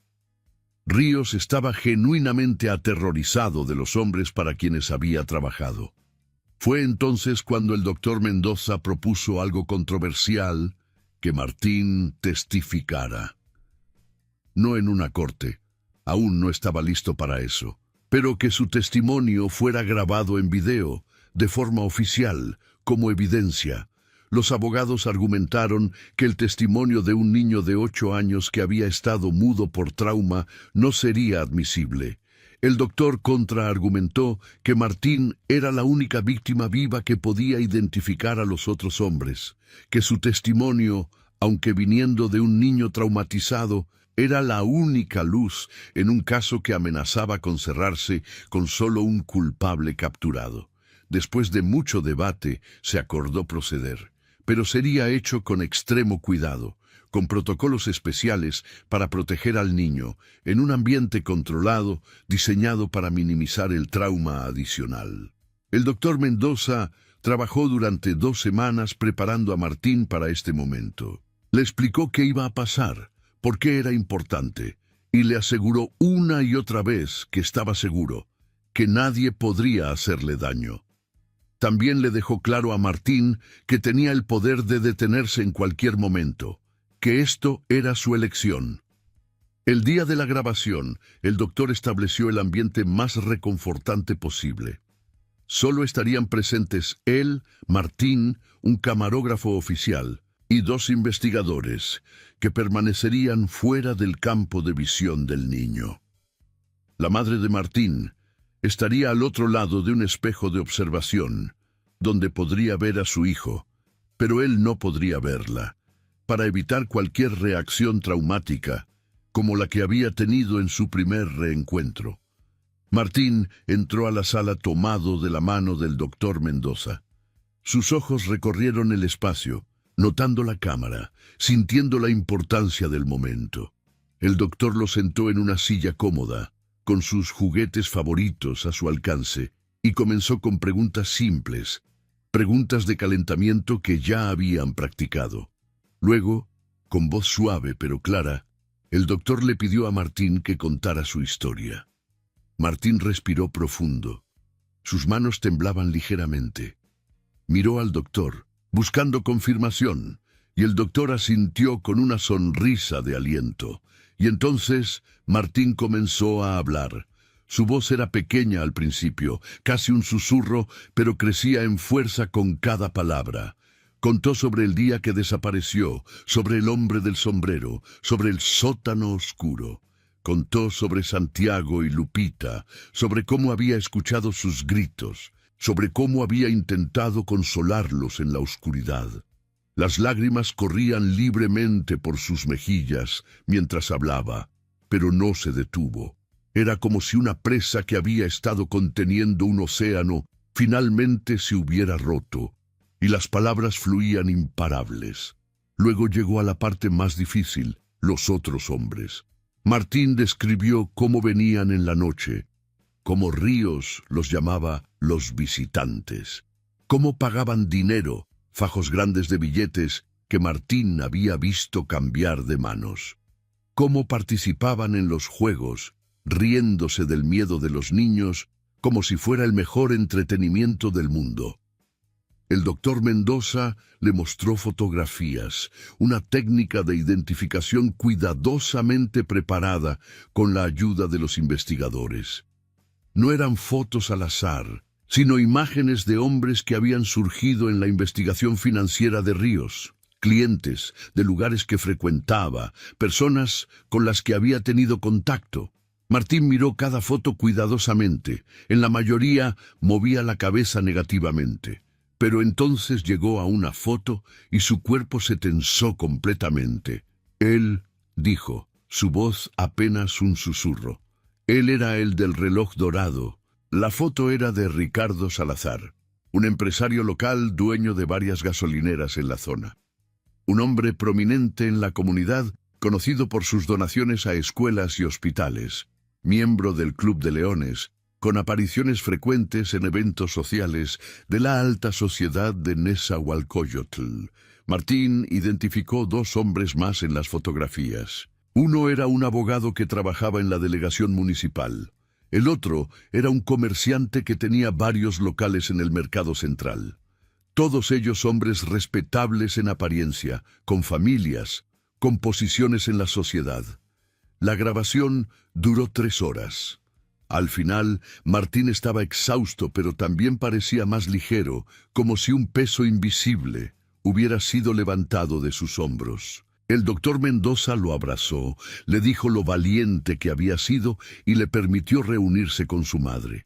Ríos estaba genuinamente aterrorizado de los hombres para quienes había trabajado. Fue entonces cuando el doctor Mendoza propuso algo controversial: que Martín testificara. No en una corte, aún no estaba listo para eso, pero que su testimonio fuera grabado en video, de forma oficial, como evidencia. Los abogados argumentaron que el testimonio de un niño de 8 años que había estado mudo por trauma no sería admisible. El doctor contraargumentó que Martín era la única víctima viva que podía identificar a los otros hombres, que su testimonio, aunque viniendo de un niño traumatizado, era la única luz en un caso que amenazaba con cerrarse con solo un culpable capturado. Después de mucho debate, se acordó proceder, pero sería hecho con extremo cuidado, con protocolos especiales para proteger al niño, en un ambiente controlado, diseñado para minimizar el trauma adicional. El doctor Mendoza trabajó durante 2 semanas preparando a Martín para este momento. Le explicó qué iba a pasar, por qué era importante, y le aseguró una y otra vez que estaba seguro, que nadie podría hacerle daño. También le dejó claro a Martín que tenía el poder de detenerse en cualquier momento, que esto era su elección. El día de la grabación, el doctor estableció el ambiente más reconfortante posible. Solo estarían presentes él, Martín, un camarógrafo oficial y 2 investigadores, que permanecerían fuera del campo de visión del niño. La madre de Martín estaría al otro lado de un espejo de observación, donde podría ver a su hijo, pero él no podría verla, para evitar cualquier reacción traumática, como la que había tenido en su primer reencuentro. Martín entró a la sala tomado de la mano del doctor Mendoza. Sus ojos recorrieron el espacio, notando la cámara, sintiendo la importancia del momento. El doctor lo sentó en una silla cómoda, con sus juguetes favoritos a su alcance, y comenzó con preguntas simples, preguntas de calentamiento que ya habían practicado. Luego, con voz suave pero clara, el doctor le pidió a Martín que contara su historia. Martín respiró profundo. Sus manos temblaban ligeramente. Miró al doctor, buscando confirmación, y el doctor asintió con una sonrisa de aliento. Y entonces Martín comenzó a hablar. Su voz era pequeña al principio, casi un susurro, pero crecía en fuerza con cada palabra. Contó sobre el día que desapareció, sobre el hombre del sombrero, sobre el sótano oscuro. Contó sobre Santiago y Lupita, sobre cómo había escuchado sus gritos, sobre cómo había intentado consolarlos en la oscuridad. Las lágrimas corrían libremente por sus mejillas mientras hablaba, pero no se detuvo. Era como si una presa que había estado conteniendo un océano finalmente se hubiera roto, y las palabras fluían imparables. Luego llegó a la parte más difícil, los otros hombres. Martín describió cómo venían en la noche, cómo Ríos los llamaba los visitantes, cómo pagaban dinero, fajos grandes de billetes que Martín había visto cambiar de manos, cómo participaban en los juegos, riéndose del miedo de los niños como si fuera el mejor entretenimiento del mundo. El doctor Mendoza le mostró fotografías, una técnica de identificación cuidadosamente preparada con la ayuda de los investigadores. No eran fotos al azar, sino imágenes de hombres que habían surgido en la investigación financiera de Ríos, clientes de lugares que frecuentaba, personas con las que había tenido contacto. Martín miró cada foto cuidadosamente. En la mayoría movía la cabeza negativamente. Pero entonces llegó a una foto y su cuerpo se tensó completamente. Él, dijo, su voz apenas un susurro. Él era el del reloj dorado, La foto era de Ricardo Salazar, un empresario local dueño de varias gasolineras en la zona. Un hombre prominente en la comunidad, conocido por sus donaciones a escuelas y hospitales, miembro del Club de Leones, con apariciones frecuentes en eventos sociales de la alta sociedad de Nezahualcóyotl. Martín identificó dos hombres más en las fotografías. Uno era un abogado que trabajaba en la delegación municipal. El otro era un comerciante que tenía varios locales en el mercado central. Todos ellos hombres respetables en apariencia, con familias, con posiciones en la sociedad. La grabación duró 3 horas. Al final, Martín estaba exhausto, pero también parecía más ligero, como si un peso invisible hubiera sido levantado de sus hombros. El doctor Mendoza lo abrazó, le dijo lo valiente que había sido y le permitió reunirse con su madre.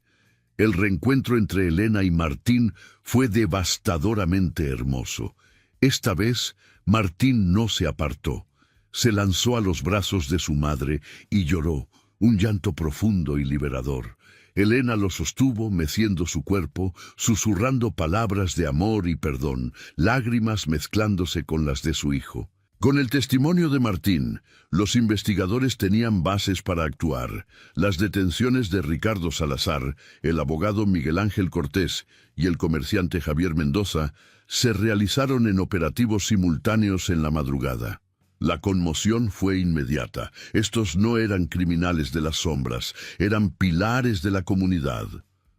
El reencuentro entre Elena y Martín fue devastadoramente hermoso. Esta vez, Martín no se apartó. Se lanzó a los brazos de su madre y lloró, un llanto profundo y liberador. Elena lo sostuvo, meciendo su cuerpo, susurrando palabras de amor y perdón, lágrimas mezclándose con las de su hijo. Con el testimonio de Martín, los investigadores tenían bases para actuar. Las detenciones de Ricardo Salazar, el abogado Miguel Ángel Cortés y el comerciante Javier Mendoza se realizaron en operativos simultáneos en la madrugada. La conmoción fue inmediata. Estos no eran criminales de las sombras, eran pilares de la comunidad.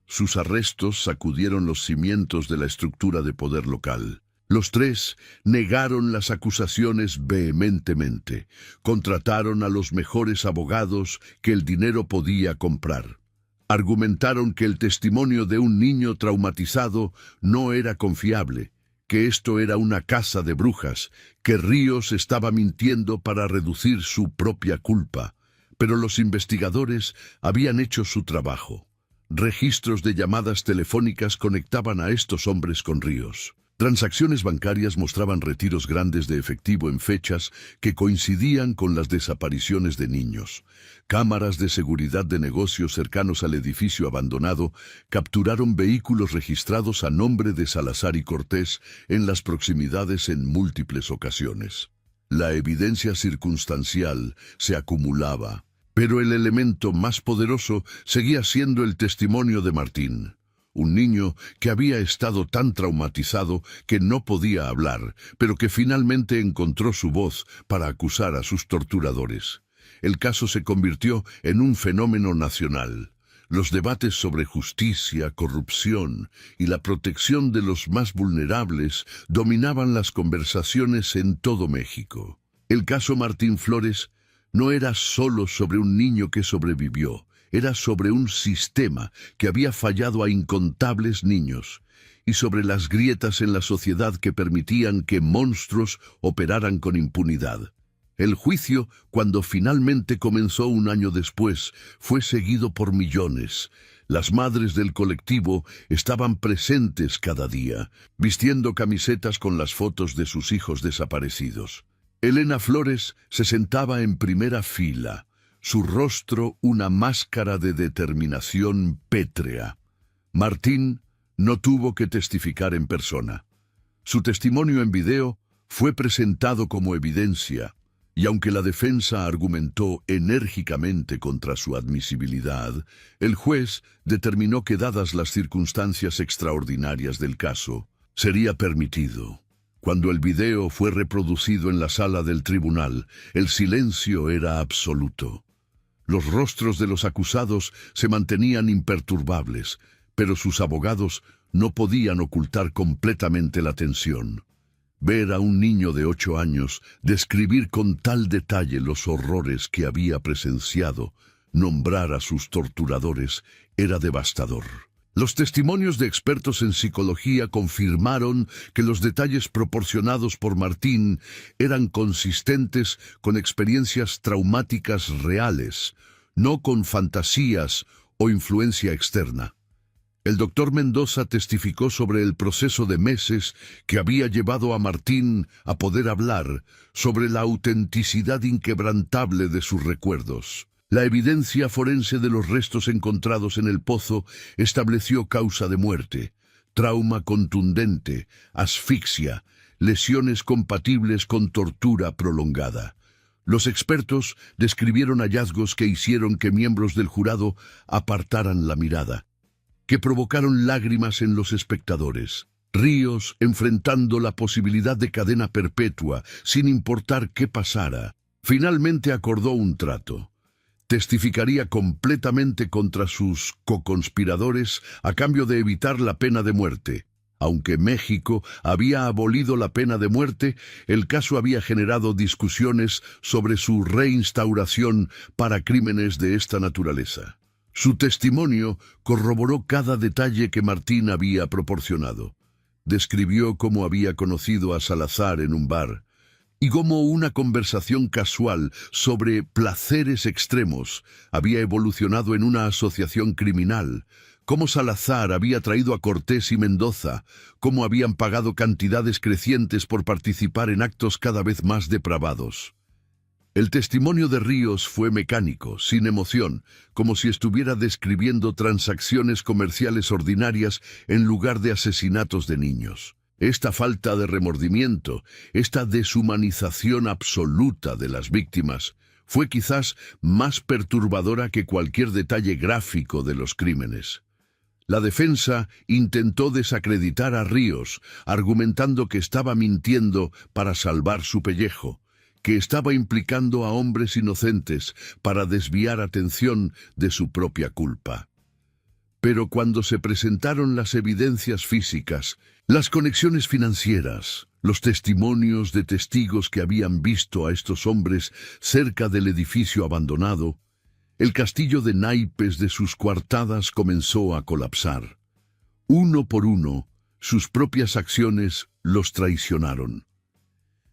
Sus arrestos sacudieron los cimientos de la estructura de poder local. Los tres negaron las acusaciones vehementemente. Contrataron a los mejores abogados que el dinero podía comprar. Argumentaron que el testimonio de un niño traumatizado no era confiable, que esto era una casa de brujas, que Ríos estaba mintiendo para reducir su propia culpa. Pero los investigadores habían hecho su trabajo. Registros de llamadas telefónicas conectaban a estos hombres con Ríos. Transacciones bancarias mostraban retiros grandes de efectivo en fechas que coincidían con las desapariciones de niños. Cámaras de seguridad de negocios cercanos al edificio abandonado capturaron vehículos registrados a nombre de Salazar y Cortés en las proximidades en múltiples ocasiones. La evidencia circunstancial se acumulaba, pero el elemento más poderoso seguía siendo el testimonio de Martín. Un niño que había estado tan traumatizado que no podía hablar, pero que finalmente encontró su voz para acusar a sus torturadores. El caso se convirtió en un fenómeno nacional. Los debates sobre justicia, corrupción y la protección de los más vulnerables dominaban las conversaciones en todo México. El caso Martín Flores no era solo sobre un niño que sobrevivió. Era sobre un sistema que había fallado a incontables niños y sobre las grietas en la sociedad que permitían que monstruos operaran con impunidad. El juicio, cuando finalmente comenzó un año después, fue seguido por millones. Las madres del colectivo estaban presentes cada día, vistiendo camisetas con las fotos de sus hijos desaparecidos. Elena Flores se sentaba en primera fila, su rostro una máscara de determinación pétrea. Martín no tuvo que testificar en persona. Su testimonio en video fue presentado como evidencia, y aunque la defensa argumentó enérgicamente contra su admisibilidad, el juez determinó que, dadas las circunstancias extraordinarias del caso, sería permitido. Cuando el video fue reproducido en la sala del tribunal, el silencio era absoluto. Los rostros de los acusados se mantenían imperturbables, pero sus abogados no podían ocultar completamente la tensión. Ver a un niño de 8 años describir con tal detalle los horrores que había presenciado, nombrar a sus torturadores, era devastador. Los testimonios de expertos en psicología confirmaron que los detalles proporcionados por Martín eran consistentes con experiencias traumáticas reales, no con fantasías o influencia externa. El doctor Mendoza testificó sobre el proceso de meses que había llevado a Martín a poder hablar, sobre la autenticidad inquebrantable de sus recuerdos. La evidencia forense de los restos encontrados en el pozo estableció causa de muerte, trauma contundente, asfixia, lesiones compatibles con tortura prolongada. Los expertos describieron hallazgos que hicieron que miembros del jurado apartaran la mirada, que provocaron lágrimas en los espectadores. Ríos enfrentando la posibilidad de cadena perpetua, sin importar qué pasara, finalmente acordó un trato. Testificaría completamente contra sus coconspiradores a cambio de evitar la pena de muerte. Aunque México había abolido la pena de muerte, el caso había generado discusiones sobre su reinstauración para crímenes de esta naturaleza. Su testimonio corroboró cada detalle que Martín había proporcionado. Describió cómo había conocido a Salazar en un bar, y cómo una conversación casual sobre placeres extremos había evolucionado en una asociación criminal, cómo Salazar había traído a Cortés y Mendoza, cómo habían pagado cantidades crecientes por participar en actos cada vez más depravados. El testimonio de Ríos fue mecánico, sin emoción, como si estuviera describiendo transacciones comerciales ordinarias en lugar de asesinatos de niños. Esta falta de remordimiento, esta deshumanización absoluta de las víctimas, fue quizás más perturbadora que cualquier detalle gráfico de los crímenes. La defensa intentó desacreditar a Ríos, argumentando que estaba mintiendo para salvar su pellejo, que estaba implicando a hombres inocentes para desviar atención de su propia culpa. Pero cuando se presentaron las evidencias físicas, las conexiones financieras, los testimonios de testigos que habían visto a estos hombres cerca del edificio abandonado, el castillo de naipes de sus coartadas comenzó a colapsar. Uno por uno, sus propias acciones los traicionaron.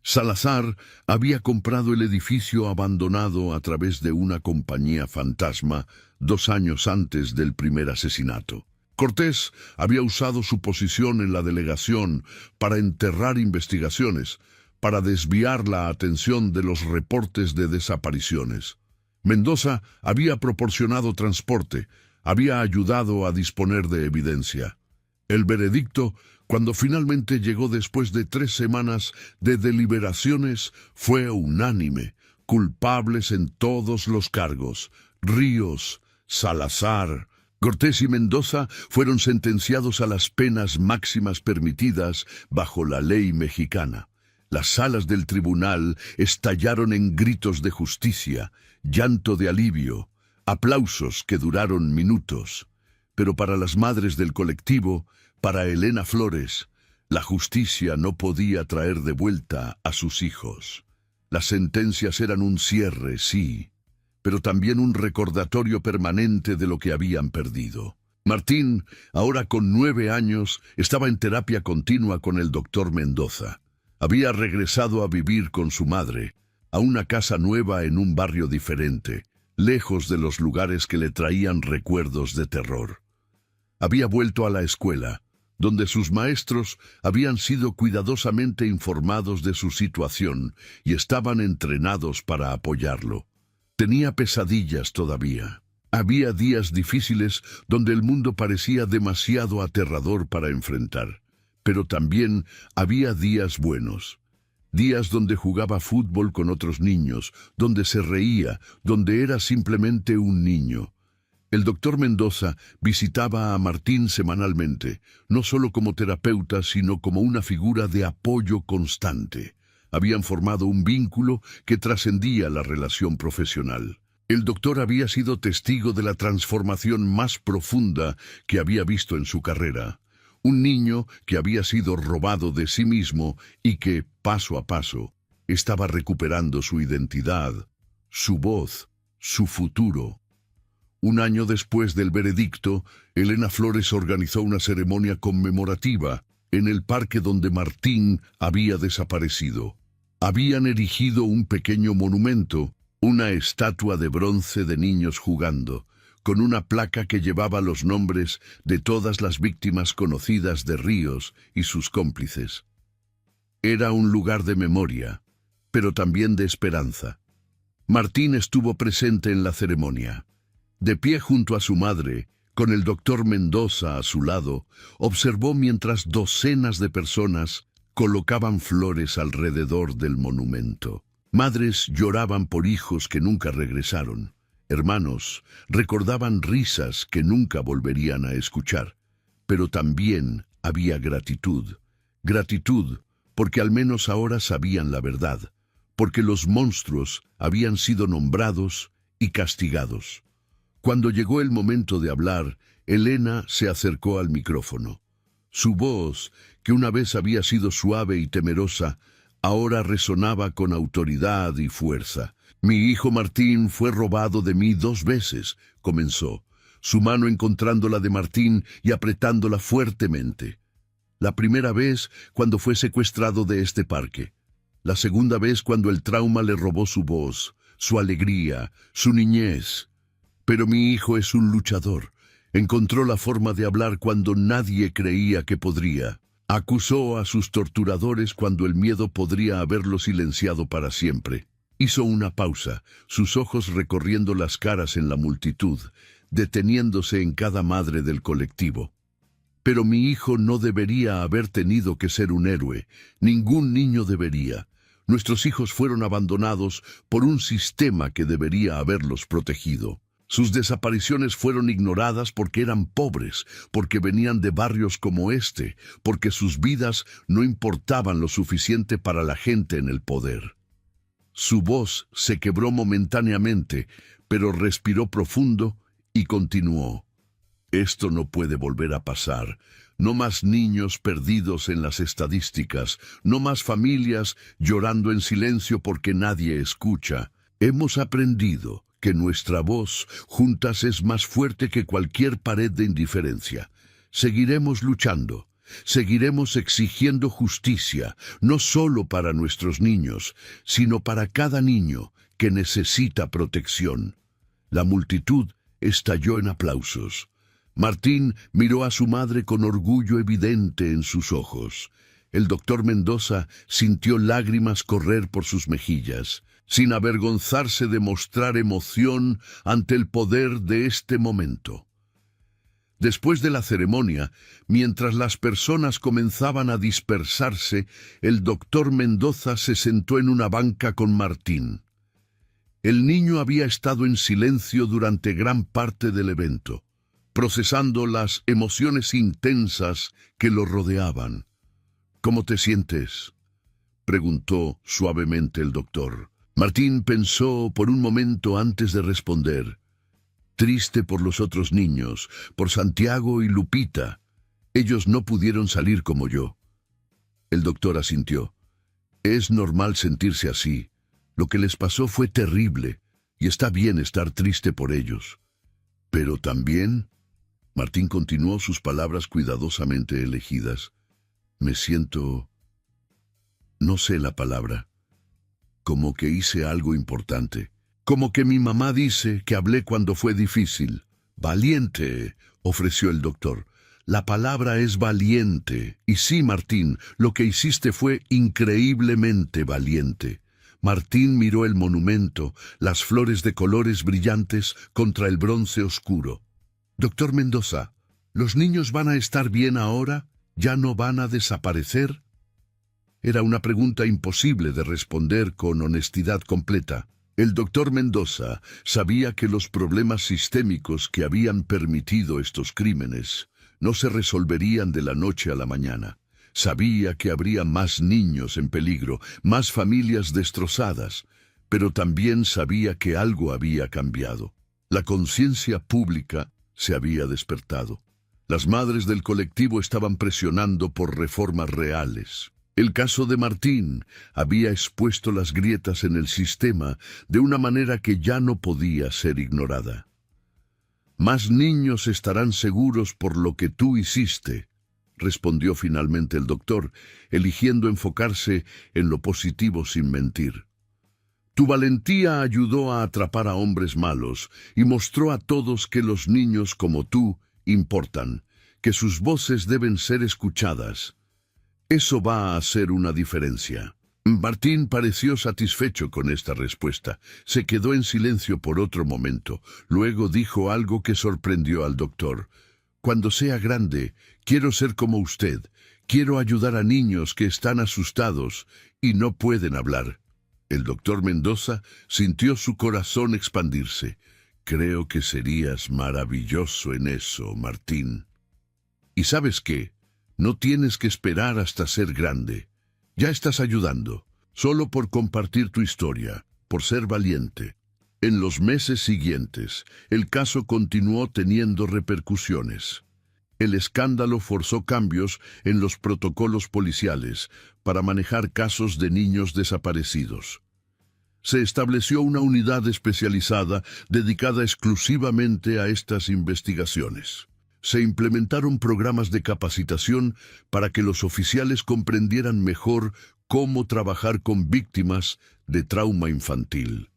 Salazar había comprado el edificio abandonado a través de una compañía fantasma 2 años antes del primer asesinato. Cortés había usado su posición en la delegación para enterrar investigaciones, para desviar la atención de los reportes de desapariciones. Mendoza había proporcionado transporte, había ayudado a disponer de evidencia. El veredicto, cuando finalmente llegó después de 3 semanas de deliberaciones, fue unánime, culpables en todos los cargos. Ríos, Salazar, Cortés y Mendoza fueron sentenciados a las penas máximas permitidas bajo la ley mexicana. Las salas del tribunal estallaron en gritos de justicia, llanto de alivio, aplausos que duraron minutos. Pero para las madres del colectivo, para Elena Flores, la justicia no podía traer de vuelta a sus hijos. Las sentencias eran un cierre, sí, pero también un recordatorio permanente de lo que habían perdido. Martín, ahora con 9 años, estaba en terapia continua con el doctor Mendoza. Había regresado a vivir con su madre, a una casa nueva en un barrio diferente, lejos de los lugares que le traían recuerdos de terror. Había vuelto a la escuela, donde sus maestros habían sido cuidadosamente informados de su situación y estaban entrenados para apoyarlo. Tenía pesadillas todavía. Había días difíciles donde el mundo parecía demasiado aterrador para enfrentar, pero también había días buenos. Días donde jugaba fútbol con otros niños, donde se reía, donde era simplemente un niño. El doctor Mendoza visitaba a Martín semanalmente, no solo como terapeuta, sino como una figura de apoyo constante. Habían formado un vínculo que trascendía la relación profesional. El doctor había sido testigo de la transformación más profunda que había visto en su carrera. Un niño que había sido robado de sí mismo y que, paso a paso, estaba recuperando su identidad, su voz, su futuro. 1 año después del veredicto, Elena Flores organizó una ceremonia conmemorativa en el parque donde Martín había desaparecido. Habían erigido un pequeño monumento, una estatua de bronce de niños jugando, con una placa que llevaba los nombres de todas las víctimas conocidas de Ríos y sus cómplices. Era un lugar de memoria, pero también de esperanza. Martín estuvo presente en la ceremonia. De pie junto a su madre, con el doctor Mendoza a su lado, observó mientras docenas de personas colocaban flores alrededor del monumento. Madres lloraban por hijos que nunca regresaron. Hermanos recordaban risas que nunca volverían a escuchar. Pero también había gratitud. Gratitud porque al menos ahora sabían la verdad, porque los monstruos habían sido nombrados y castigados. Cuando llegó el momento de hablar, Elena se acercó al micrófono. Su voz, que una vez había sido suave y temerosa, ahora resonaba con autoridad y fuerza. «Mi hijo Martín fue robado de mí 2 veces», comenzó, su mano encontrando la de Martín y apretándola fuertemente. La primera vez cuando fue secuestrado de este parque. La segunda vez cuando el trauma le robó su voz, su alegría, su niñez. Pero mi hijo es un luchador. Encontró la forma de hablar cuando nadie creía que podría. Acusó a sus torturadores cuando el miedo podría haberlo silenciado para siempre. Hizo una pausa, sus ojos recorriendo las caras en la multitud, deteniéndose en cada madre del colectivo. Pero mi hijo no debería haber tenido que ser un héroe. Ningún niño debería. Nuestros hijos fueron abandonados por un sistema que debería haberlos protegido. Sus desapariciones fueron ignoradas porque eran pobres, porque venían de barrios como este, porque sus vidas no importaban lo suficiente para la gente en el poder. Su voz se quebró momentáneamente, pero respiró profundo y continuó. Esto no puede volver a pasar. No más niños perdidos en las estadísticas, no más familias llorando en silencio porque nadie escucha. Hemos aprendido que nuestra voz juntas es más fuerte que cualquier pared de indiferencia. Seguiremos luchando, seguiremos exigiendo justicia, no solo para nuestros niños, sino para cada niño que necesita protección. La multitud estalló en aplausos. Martín miró a su madre con orgullo evidente en sus ojos. El doctor Mendoza sintió lágrimas correr por sus mejillas, sin avergonzarse de mostrar emoción ante el poder de este momento. Después de la ceremonia, mientras las personas comenzaban a dispersarse, el doctor Mendoza se sentó en una banca con Martín. El niño había estado en silencio durante gran parte del evento, procesando las emociones intensas que lo rodeaban. «¿Cómo te sientes?», preguntó suavemente el doctor. Martín pensó por un momento antes de responder. Triste por los otros niños, por Santiago y Lupita. Ellos no pudieron salir como yo. El doctor asintió. Es normal sentirse así. Lo que les pasó fue terrible, y está bien estar triste por ellos. Pero también, Martín continuó sus palabras cuidadosamente elegidas, me siento... no sé la palabra. Como que hice algo importante. Como que mi mamá dice que hablé cuando fue difícil. Valiente, ofreció el doctor. La palabra es valiente. Y sí, Martín, lo que hiciste fue increíblemente valiente. Martín miró el monumento, las flores de colores brillantes contra el bronce oscuro. Doctor Mendoza, ¿los niños van a estar bien ahora? ¿Ya no van a desaparecer? Era una pregunta imposible de responder con honestidad completa. El doctor Mendoza sabía que los problemas sistémicos que habían permitido estos crímenes no se resolverían de la noche a la mañana. Sabía que habría más niños en peligro, más familias destrozadas, pero también sabía que algo había cambiado. La conciencia pública se había despertado. Las madres del colectivo estaban presionando por reformas reales. El caso de Martín había expuesto las grietas en el sistema de una manera que ya no podía ser ignorada. Más niños estarán seguros por lo que tú hiciste, respondió finalmente el doctor, eligiendo enfocarse en lo positivo sin mentir. Tu valentía ayudó a atrapar a hombres malos y mostró a todos que los niños como tú importan, que sus voces deben ser escuchadas. Eso va a hacer una diferencia. Martín pareció satisfecho con esta respuesta. Se quedó en silencio por otro momento. Luego dijo algo que sorprendió al doctor. Cuando sea grande, quiero ser como usted. Quiero ayudar a niños que están asustados y no pueden hablar. El doctor Mendoza sintió su corazón expandirse. Creo que serías maravilloso en eso, Martín. ¿Y sabes qué? No tienes que esperar hasta ser grande. Ya estás ayudando, solo por compartir tu historia, por ser valiente. En los meses siguientes, el caso continuó teniendo repercusiones. El escándalo forzó cambios en los protocolos policiales para manejar casos de niños desaparecidos. Se estableció una unidad especializada dedicada exclusivamente a estas investigaciones. Se implementaron programas de capacitación para que los oficiales comprendieran mejor cómo trabajar con víctimas de trauma infantil.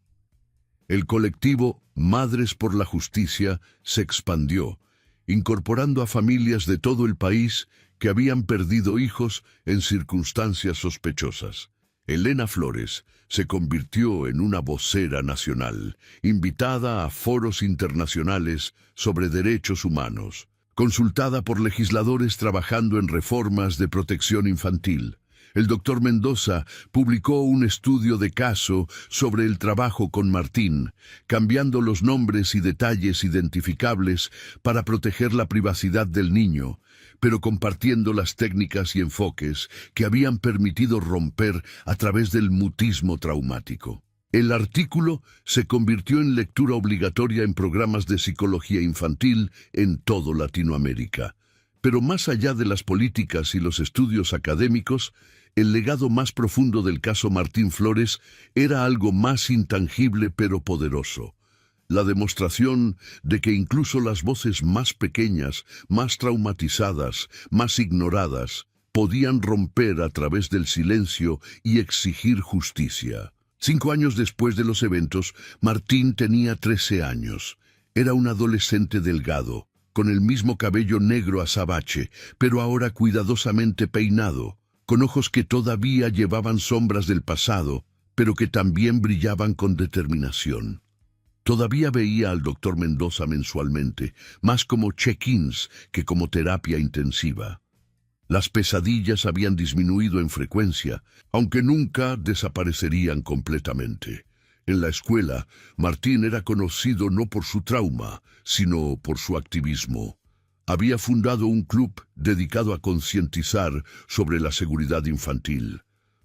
El colectivo Madres por la Justicia se expandió, incorporando a familias de todo el país que habían perdido hijos en circunstancias sospechosas. Elena Flores se convirtió en una vocera nacional, invitada a foros internacionales sobre derechos humanos, consultada por legisladores trabajando en reformas de protección infantil. El doctor Mendoza publicó un estudio de caso sobre el trabajo con Martín, cambiando los nombres y detalles identificables para proteger la privacidad del niño, pero compartiendo las técnicas y enfoques que habían permitido romper a través del mutismo traumático. El artículo se convirtió en lectura obligatoria en programas de psicología infantil en todo Latinoamérica. Pero más allá de las políticas y los estudios académicos, el legado más profundo del caso Martín Flores era algo más intangible pero poderoso. La demostración de que incluso las voces más pequeñas, más traumatizadas, más ignoradas, podían romper a través del silencio y exigir justicia. 5 años después de los eventos, Martín tenía 13 años. Era un adolescente delgado, con el mismo cabello negro azabache, pero ahora cuidadosamente peinado, con ojos que todavía llevaban sombras del pasado, pero que también brillaban con determinación. Todavía veía al doctor Mendoza mensualmente, más como check-ins que como terapia intensiva. Las pesadillas habían disminuido en frecuencia, aunque nunca desaparecerían completamente. En la escuela, Martín era conocido no por su trauma, sino por su activismo. Había fundado un club dedicado a concientizar sobre la seguridad infantil,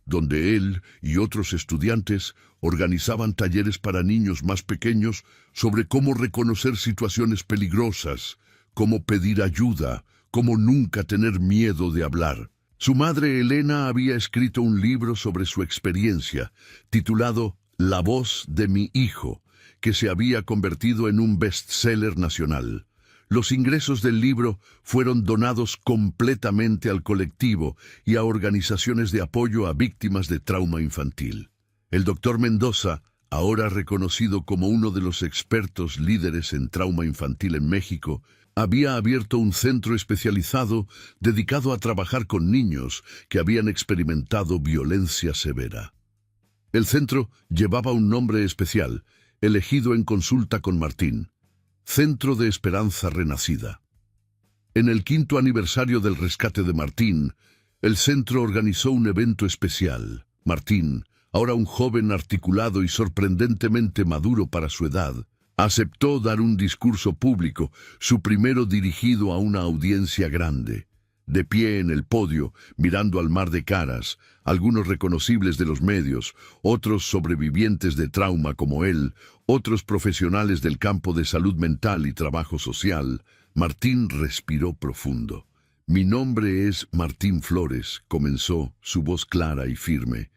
donde él y otros estudiantes organizaban talleres para niños más pequeños sobre cómo reconocer situaciones peligrosas, cómo pedir ayuda, cómo nunca tener miedo de hablar. Su madre Elena había escrito un libro sobre su experiencia, titulado La voz de mi hijo, que se había convertido en un bestseller nacional. Los ingresos del libro fueron donados completamente al colectivo y a organizaciones de apoyo a víctimas de trauma infantil. El doctor Mendoza, ahora reconocido como uno de los expertos líderes en trauma infantil en México, había abierto un centro especializado dedicado a trabajar con niños que habían experimentado violencia severa. El centro llevaba un nombre especial, elegido en consulta con Martín: Centro de Esperanza Renacida. En el 5º aniversario del rescate de Martín, el centro organizó un evento especial. Martín, ahora un joven articulado y sorprendentemente maduro para su edad, aceptó dar un discurso público, su primero dirigido a una audiencia grande. De pie en el podio, mirando al mar de caras, algunos reconocibles de los medios, otros sobrevivientes de trauma como él, otros profesionales del campo de salud mental y trabajo social, Martín respiró profundo. «Mi nombre es Martín Flores», comenzó, su voz clara y firme.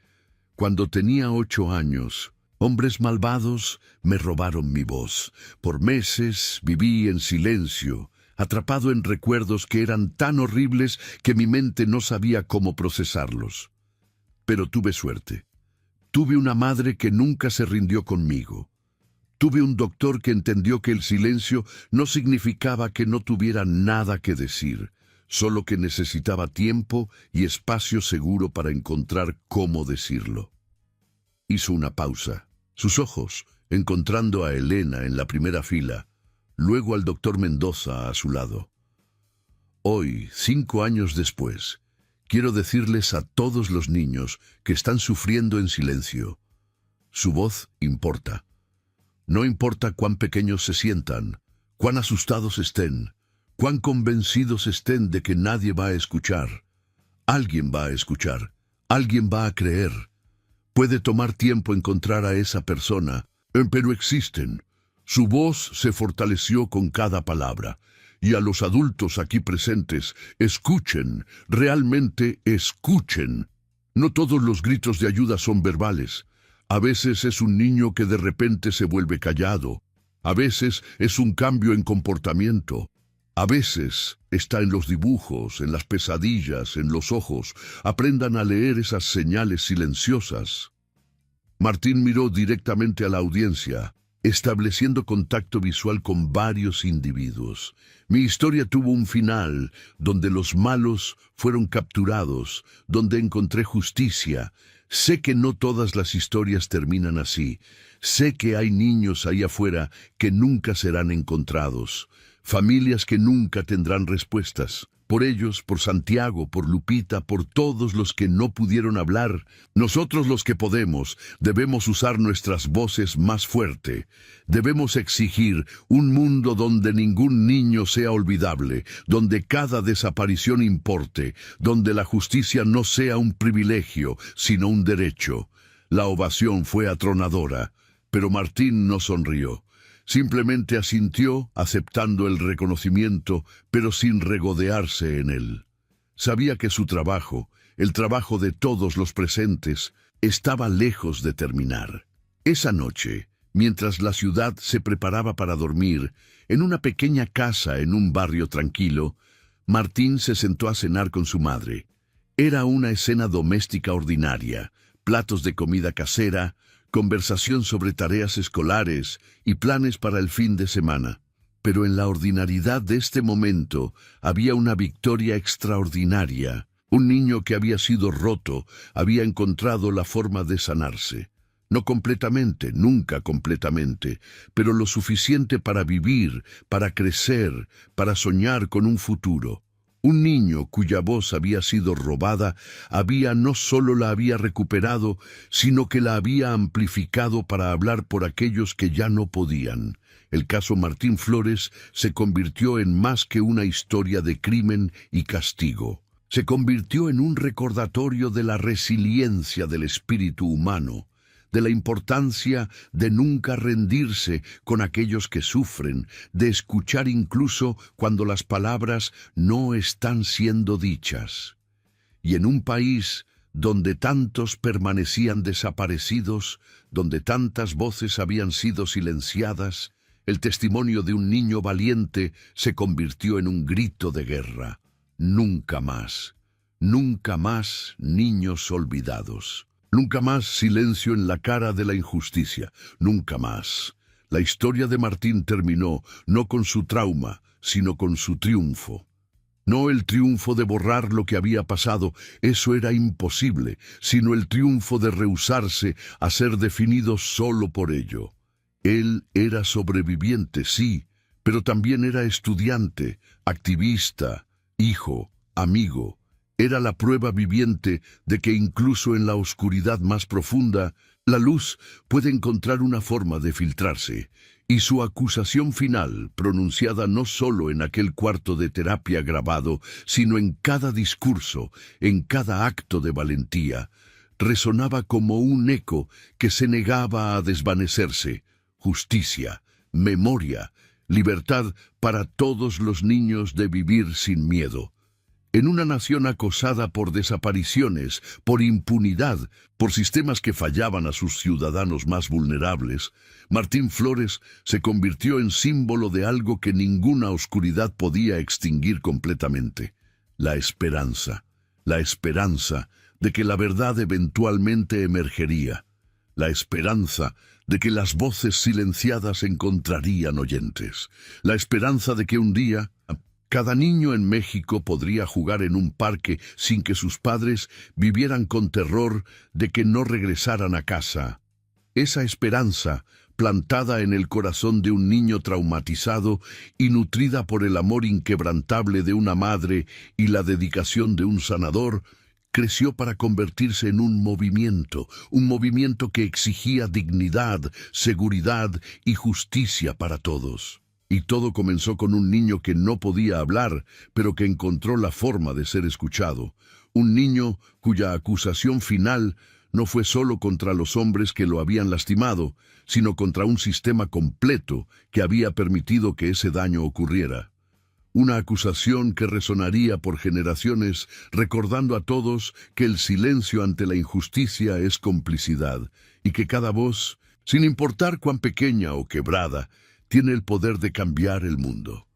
«Cuando tenía 8 años, hombres malvados me robaron mi voz. Por meses viví en silencio, atrapado en recuerdos que eran tan horribles que mi mente no sabía cómo procesarlos. Pero tuve suerte. Tuve una madre que nunca se rindió conmigo. Tuve un doctor que entendió que el silencio no significaba que no tuviera nada que decir, solo que necesitaba tiempo y espacio seguro para encontrar cómo decirlo. Hizo una pausa, sus ojos encontrando a Elena en la primera fila, luego al doctor Mendoza a su lado. Hoy, 5 años después, quiero decirles a todos los niños que están sufriendo en silencio. Su voz importa. No importa cuán pequeños se sientan, cuán asustados estén, cuán convencidos estén de que nadie va a escuchar. Alguien va a escuchar, alguien va a creer. Puede tomar tiempo encontrar a esa persona, pero existen. Su voz se fortaleció con cada palabra. Y a los adultos aquí presentes, escuchen, realmente escuchen. No todos los gritos de ayuda son verbales. A veces es un niño que de repente se vuelve callado. A veces es un cambio en comportamiento. A veces está en los dibujos, en las pesadillas, en los ojos. Aprendan a leer esas señales silenciosas. Martín miró directamente a la audiencia, estableciendo contacto visual con varios individuos. Mi historia tuvo un final donde los malos fueron capturados, donde encontré justicia. Sé que no todas las historias terminan así. Sé que hay niños ahí afuera que nunca serán encontrados, familias que nunca tendrán respuestas. Por ellos, por Santiago, por Lupita, por todos los que no pudieron hablar, nosotros los que podemos, debemos usar nuestras voces más fuerte. Debemos exigir un mundo donde ningún niño sea olvidable, donde cada desaparición importe, donde la justicia no sea un privilegio, sino un derecho. La ovación fue atronadora, pero Martín no sonrió. Simplemente asintió, aceptando el reconocimiento, pero sin regodearse en él. Sabía que su trabajo, el trabajo de todos los presentes, estaba lejos de terminar. Esa noche, mientras la ciudad se preparaba para dormir, en una pequeña casa en un barrio tranquilo, Martín se sentó a cenar con su madre. Era una escena doméstica ordinaria, platos de comida casera, conversación sobre tareas escolares y planes para el fin de semana. Pero en la ordinariedad de este momento había una victoria extraordinaria. Un niño que había sido roto había encontrado la forma de sanarse. No completamente, nunca completamente, pero lo suficiente para vivir, para crecer, para soñar con un futuro. Un niño cuya voz había sido robada no solo la había recuperado, sino que la había amplificado para hablar por aquellos que ya no podían. El caso Martín Flores se convirtió en más que una historia de crimen y castigo. Se convirtió en un recordatorio de la resiliencia del espíritu humano, de la importancia de nunca rendirse con aquellos que sufren, de escuchar incluso cuando las palabras no están siendo dichas. Y en un país donde tantos permanecían desaparecidos, donde tantas voces habían sido silenciadas, el testimonio de un niño valiente se convirtió en un grito de guerra. Nunca más niños olvidados. Nunca más silencio en la cara de la injusticia. Nunca más. La historia de Martín terminó no con su trauma, sino con su triunfo. No el triunfo de borrar lo que había pasado, eso era imposible, sino el triunfo de rehusarse a ser definido solo por ello. Él era sobreviviente, sí, pero también era estudiante, activista, hijo, amigo. Era la prueba viviente de que incluso en la oscuridad más profunda, la luz puede encontrar una forma de filtrarse. Y su acusación final, pronunciada no solo en aquel cuarto de terapia grabado, sino en cada discurso, en cada acto de valentía, resonaba como un eco que se negaba a desvanecerse. Justicia, memoria, libertad para todos los niños de vivir sin miedo. En una nación acosada por desapariciones, por impunidad, por sistemas que fallaban a sus ciudadanos más vulnerables, Martín Flores se convirtió en símbolo de algo que ninguna oscuridad podía extinguir completamente: la esperanza de que la verdad eventualmente emergería, la esperanza de que las voces silenciadas encontrarían oyentes, la esperanza de que un día Cada niño en México podría jugar en un parque sin que sus padres vivieran con terror de que no regresaran a casa. Esa esperanza, plantada en el corazón de un niño traumatizado y nutrida por el amor inquebrantable de una madre y la dedicación de un sanador, creció para convertirse en un movimiento que exigía dignidad, seguridad y justicia para todos. Y todo comenzó con un niño que no podía hablar, pero que encontró la forma de ser escuchado. Un niño cuya acusación final no fue solo contra los hombres que lo habían lastimado, sino contra un sistema completo que había permitido que ese daño ocurriera. Una acusación que resonaría por generaciones, recordando a todos que el silencio ante la injusticia es complicidad, y que cada voz, sin importar cuán pequeña o quebrada, tiene el poder de cambiar el mundo.